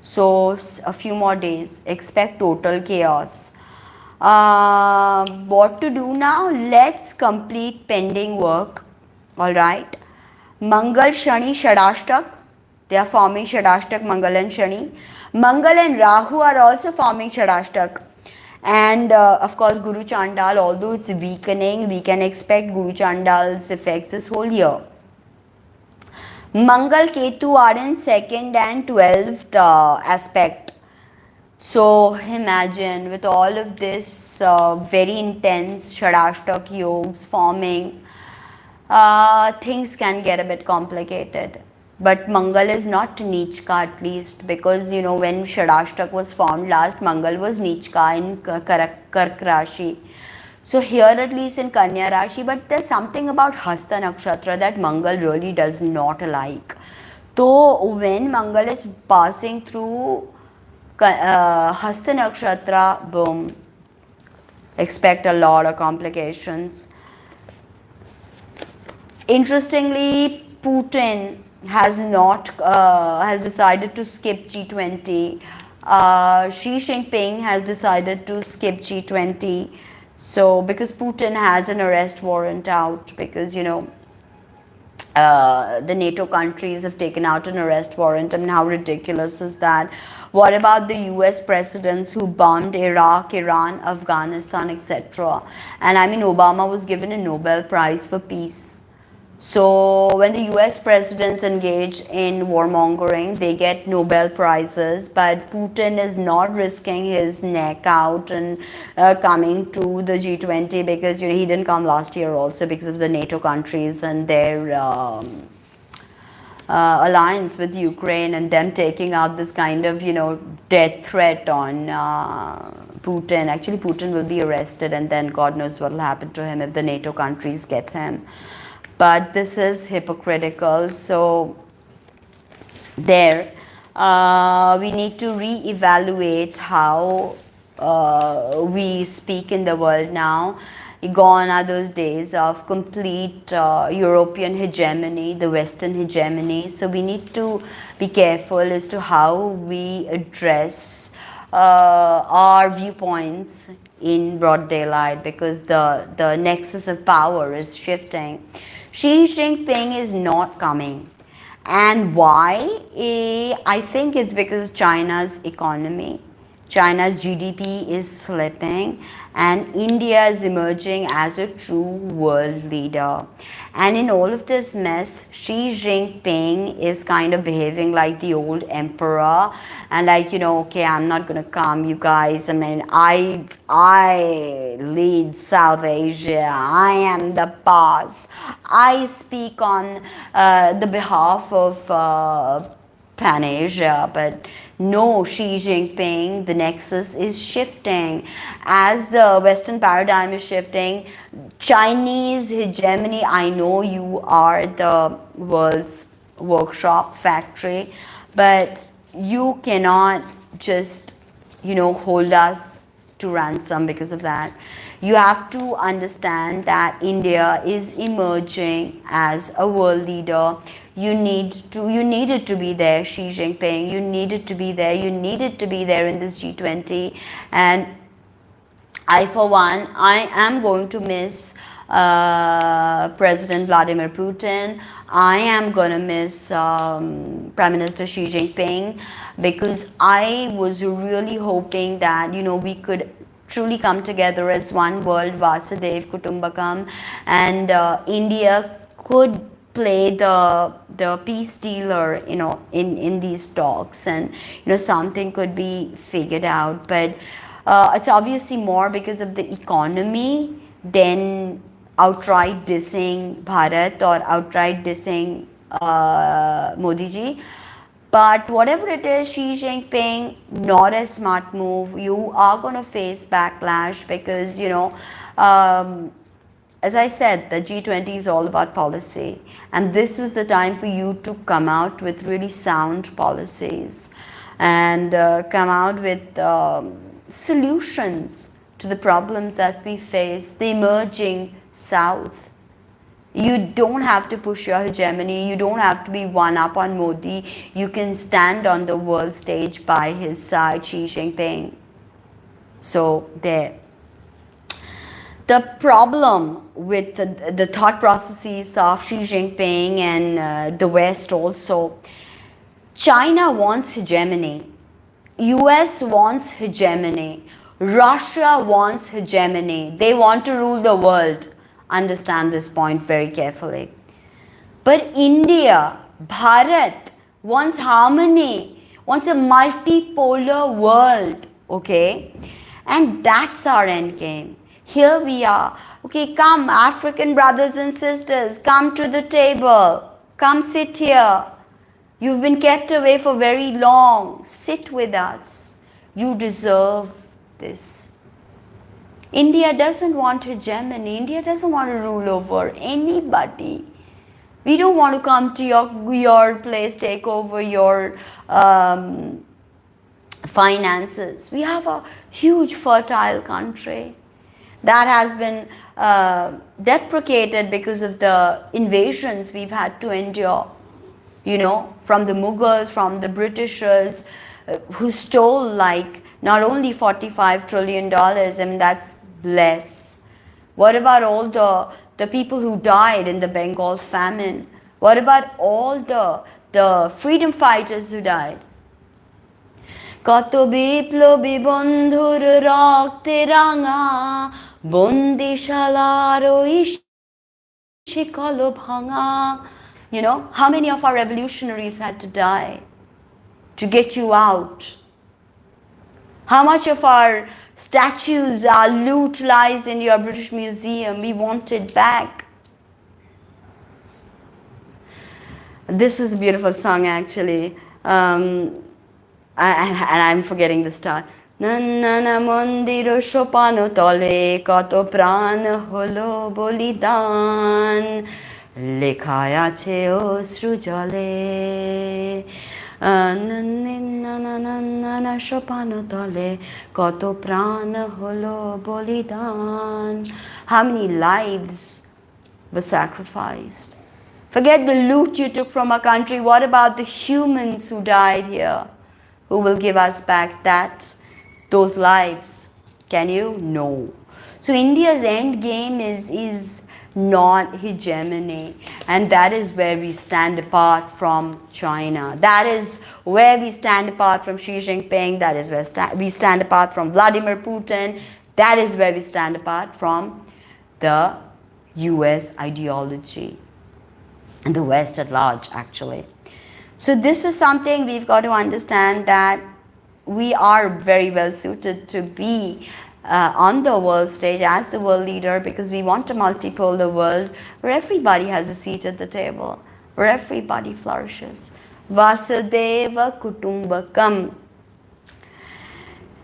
[SPEAKER 1] So a few more days. Expect total chaos. What to do now? Let's complete pending work. Alright. Mangal, Shani, Shadashtak. They are forming Shadashtak, Mangal and Shani. Mangal and Rahu are also forming Shadashtak. And of course Guru Chandal, although it's weakening, we can expect Guru Chandal's effects this whole year. Mangal Ketu are in 2nd and 12th aspect. So imagine with all of this very intense Shadashtak yogs forming, things can get a bit complicated. But Mangal is not Nichka at least, because when Shadashtak was formed last, Mangal was Nichka in Kark Rashi. So here at least in Kanya Rashi, but there's something about Hasta Nakshatra that Mangal really does not like. So when Mangal is passing through Hasta Nakshatra, boom, expect a lot of complications. Interestingly, Putin has decided to skip G20. Xi Jinping has decided to skip G20. So because Putin has an arrest warrant out, because the NATO countries have taken out an arrest warrant. I mean, how ridiculous is that? What about the US presidents who bombed Iraq, Iran, Afghanistan, etc.? And I mean, Obama was given a Nobel Prize for Peace. So when the US presidents engage in warmongering, they get Nobel Prizes, but Putin is not risking his neck out and coming to the G20 because he didn't come last year also because of the NATO countries and their alliance with Ukraine and them taking out this kind of death threat on Putin. Actually, Putin will be arrested and then God knows what will happen to him if the NATO countries get him. But this is hypocritical. So there, we need to re-evaluate how we speak in the world now. Gone are those days of complete European hegemony, the Western hegemony. So we need to be careful as to how we address our viewpoints in broad daylight, because the nexus of power is shifting. Xi Jinping is not coming. And why? I think it's because of China's economy. China's GDP is slipping and India is emerging as a true world leader. And in all of this mess, Xi Jinping is kind of behaving like the old emperor and like, okay, I'm not going to come, you guys. I mean, I lead South Asia. I am the boss. I speak on the behalf of Pan-Asia, but no, Xi Jinping, the nexus is shifting. As the Western paradigm is shifting, Chinese hegemony, I know you are the world's workshop factory, but you cannot just, hold us to ransom because of that. You have to understand that India is emerging as a world leader. You needed to be there, Xi Jinping. You needed to be there. You needed to be there in this G20. And I, for one, I am going to miss President Vladimir Putin. I am going to miss Prime Minister Xi Jinping, because I was really hoping that, we could truly come together as one world, Vasudev Kutumbakam, and India could play the peace dealer, in these talks, and something could be figured out. But it's obviously more because of the economy than outright dissing Bharat or outright dissing Modi ji. But whatever it is, Xi Jinping, not a smart move. You are going to face backlash because, as I said, the G20 is all about policy. And this was the time for you to come out with really sound policies and come out with solutions to the problems that we face, the emerging South. You don't have to push your hegemony. You don't have to be one up on Modi. You can stand on the world stage by his side, Xi Jinping. So there. The problem with the thought processes of Xi Jinping and the West also, China wants hegemony. US wants hegemony. Russia wants hegemony. They want to rule the world. Understand this point very carefully. But India, Bharat, wants harmony, wants a multipolar world, okay? And that's our end game. Here we are. Okay, come, African brothers and sisters, come to the table. Come sit here. You've been kept away for very long. Sit with us. You deserve this. India doesn't want hegemony. India doesn't want to rule over anybody. We don't want to come to your place, take over your finances. We have a huge fertile country that has been deprecated because of the invasions we've had to endure, from the Mughals, from the Britishers, who stole like not only $45 trillion, I mean, that's less. What about all the people who died in the Bengal famine? What about all the freedom fighters who died? কত বিপ্লবী বন্ধুর রক্তে রাঙা বন্দিশালার ওই শিকল ভাঙা. How many of our revolutionaries had to die to get you out? How much of our statues, our loot lies in your British Museum? We want it back. This is a beautiful song, actually. And I'm forgetting the start. Nana mondiro shopano tole kato pran holo bolidan lekhaya ache oshru jole. Nana shopano tole kato pran holo bolidan. How many lives were sacrificed? Forget the loot you took from our country. What about the humans who died here? Who will give us back those lives? Can you? No. So India's end game is not hegemony, and that is where we stand apart from China. That is where we stand apart from Xi Jinping. That is where we stand apart from Vladimir Putin. That is where we stand apart from the US ideology and the West at large, actually. So this is something we've got to understand, that we are very well suited to be on the world stage as the world leader, because we want a multipolar world where everybody has a seat at the table, where everybody flourishes, Vasudeva Kutumbakam.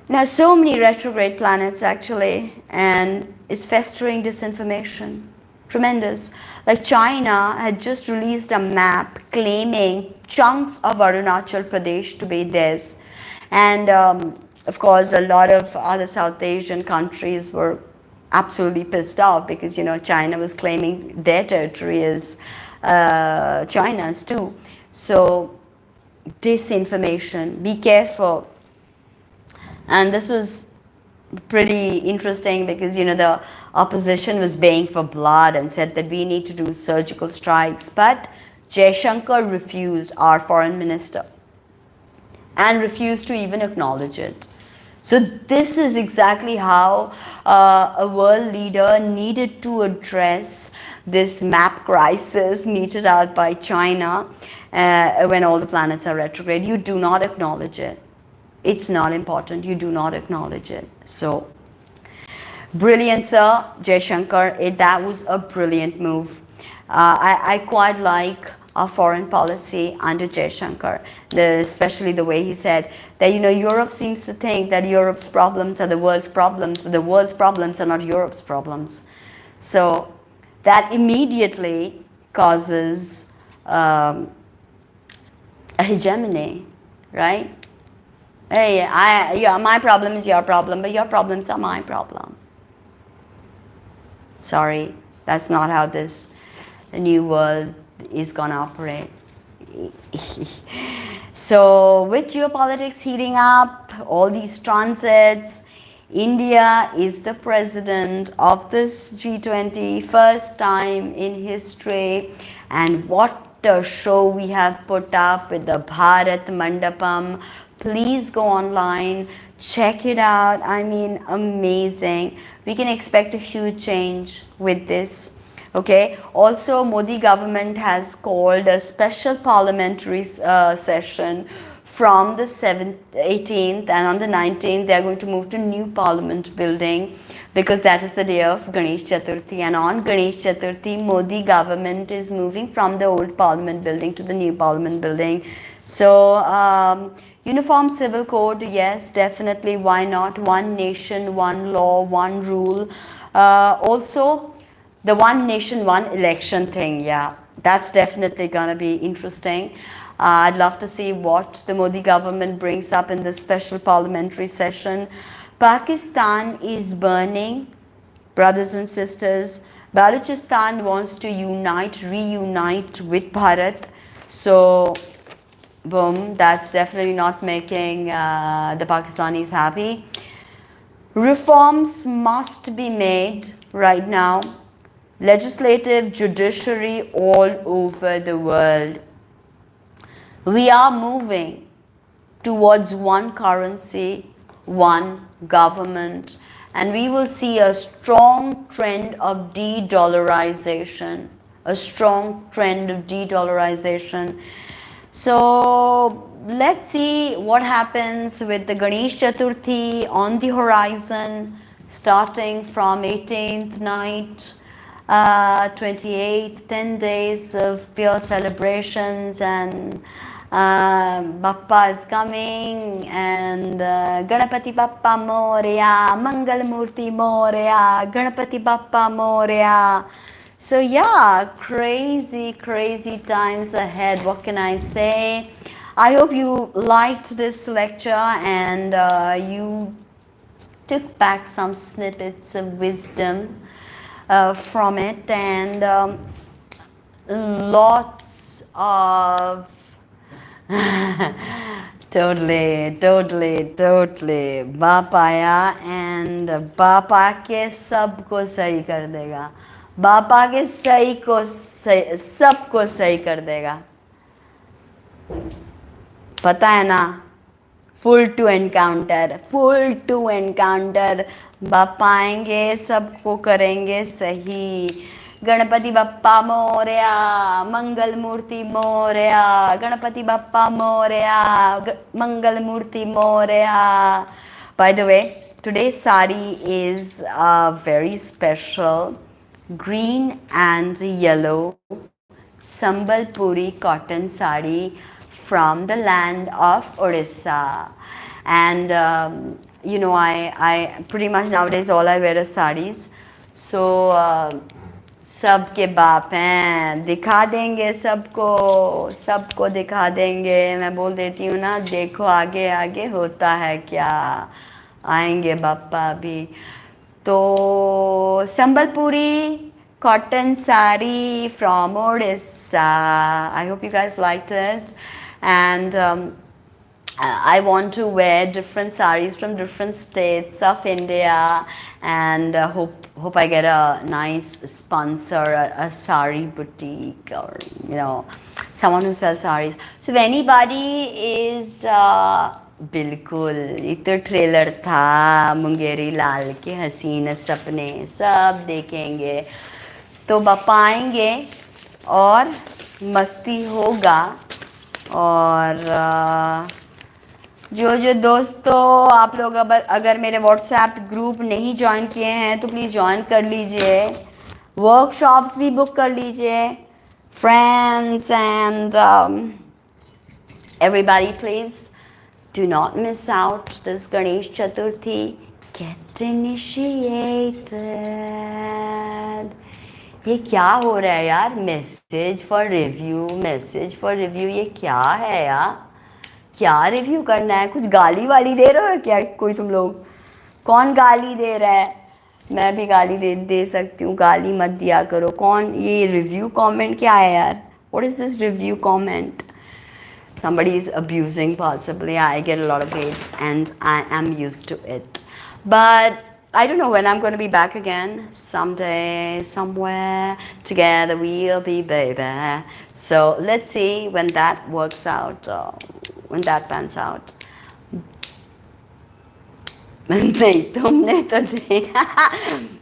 [SPEAKER 1] Now, so many retrograde planets actually, and it's festering disinformation. Tremendous. Like China had just released a map claiming chunks of Arunachal Pradesh to be theirs. And of course, a lot of other South Asian countries were absolutely pissed off because, China was claiming their territory as China's too. So, disinformation, be careful. And this was pretty interesting because, the opposition was baying for blood and said that we need to do surgical strikes. But Jaishankar refused, our foreign minister, and refused to even acknowledge it. So this is exactly how a world leader needed to address this map crisis meted out by China when all the planets are retrograde. You do not acknowledge it. It's not important. You do not acknowledge it. So, brilliant, sir, Jaishankar. That was a brilliant move. I quite like our foreign policy under Jaishankar, especially the way he said that, Europe seems to think that Europe's problems are the world's problems, but the world's problems are not Europe's problems. So, that immediately causes a hegemony, right? Hey, my problem is your problem, but your problems are my problem. Sorry, that's not how the new world is going to operate. So, with geopolitics heating up, all these transits, India is the president of this G20, first time in history, and what a show we have put up with the Bharat Mandapam. Please go online, check it out. I mean, amazing. We can expect a huge change with this. Okay. Also, Modi government has called a special parliamentary session from the 18th, and on the 19th they are going to move to new parliament building because that is the day of Ganesh Chaturthi, and on Ganesh Chaturthi Modi government is moving from the old parliament building to the new parliament building. So uniform civil code, yes, definitely, why not? One nation, one law, one rule. Also, the one nation, one election thing, yeah, that's definitely going to be interesting. I'd love to see what the Modi government brings up in this special parliamentary session. Pakistan is burning, brothers and sisters. Balochistan wants to reunite with Bharat. So, boom, that's definitely not making the Pakistanis happy. Reforms must be made right now. Legislative, judiciary all over the world. We are moving towards one currency, one government, and we will see a strong trend of de-dollarization. So let's see what happens with the Ganesh Chaturthi on the horizon, starting from 18th night, 28th, 10 days of pure celebrations, and Bappa is coming, and Ganapati Bappa Moria, Mangal Murti Moria, Ganapati Bappa Moria. So yeah, crazy times ahead. What can I say? I hope you liked this lecture and you took back some snippets of wisdom from it, and lots of totally बाप आया and बाप आके सबको सही कर देगा. बाप आके सबको सही कर देगा. पता है ना, full to encounter. बाप आएंगे, सबको करेंगे सही. गणपति बप्पा मोरया, मंगल मूर्ति मोरया, गणपति बप्पा मोरया, मंगल मूर्ति Morya. By the way, today's sari is very special. Green and yellow Sambalpuri cotton sari from the land of Orissa. And you know, I pretty much nowadays all I wear is saris. So सबके बाप हैं, दिखा देंगे सबको, सबको दिखा देंगे। मैं बोल देती हूँ ना, देखो आगे आगे होता है क्या, आएंगे बापा भी। तो Sambalpuri cotton sari from Odisha. I hope you guys liked it. And I want to wear different saris from different states of India, and hope I get a nice sponsor, a sari boutique, or you know, someone who sells saris. So if anybody is बिल्कुल, ये तो trailer था मुंगेरी लाल के हसीन सपने, सब देखेंगे तो बापा आएंगे और मस्ती होगा। और जो दोस्तों आप लोग अगर मेरे व्हाट्सएप ग्रुप नहीं ज्वाइन किए हैं तो प्लीज़ ज्वाइन कर लीजिए, वर्कशॉप्स भी बुक कर लीजिए। Friends and everybody, please do not miss out this Ganesh Chaturthi. Get initiated. ये क्या हो रहा है यार, मैसेज फॉर रिव्यू, ये क्या है यार, क्या रिव्यू करना है? कुछ गाली वाली दे रहे हो क्या कोई तुम लोग? कौन गाली दे रहा है? मैं भी गाली दे सकती हूँ, गाली मत दिया करो। कौन ये रिव्यू कमेंट क्या है यार? What is this review comment? Somebody is abusing possibly. I get a lot of hate and I am used to it. But I don't know when I'm going to be back again. Someday, somewhere, together we'll be, baby. So let's see when that works out, when that pans out. नहीं तुमने तो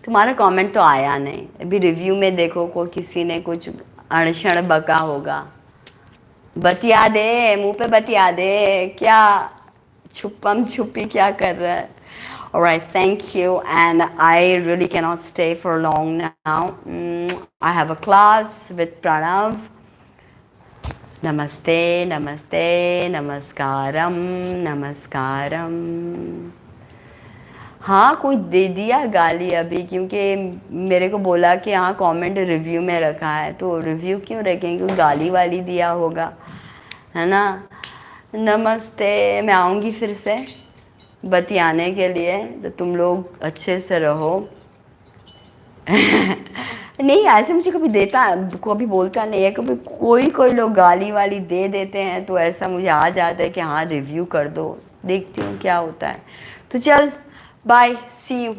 [SPEAKER 1] तुम्हारा comment तो आया नहीं। अभी review में देखो कोई किसी ने कुछ अड़शण बका होगा। बतिया दे, मुंह पे बतिया दे, क्या छुपम छुपी क्या कर रहा है? Alright, thank you, and I really cannot stay for long now. I have a class with Pranav. Namaste, namaste, namaskaram, namaskaram. हाँ, कोई दे दिया गाली अभी, क्योंकि मेरे को बोला कि हाँ कमेंट रिव्यू में रखा है, तो रिव्यू क्यों रखें? क्योंकि गाली वाली दिया होगा, है ना? नमस्ते, मैं आऊँगी फिर से बतियाने के लिए, तो तुम लोग अच्छे से रहो। नहीं, ऐसे मुझे कभी बोलता नहीं है, कभी कोई लोग गाली वाली दे देते हैं तो ऐसा मुझे आ जाता है कि हाँ रिव्यू कर दो, देखती हूँ क्या होता है। तो चल, बाय, सी यू।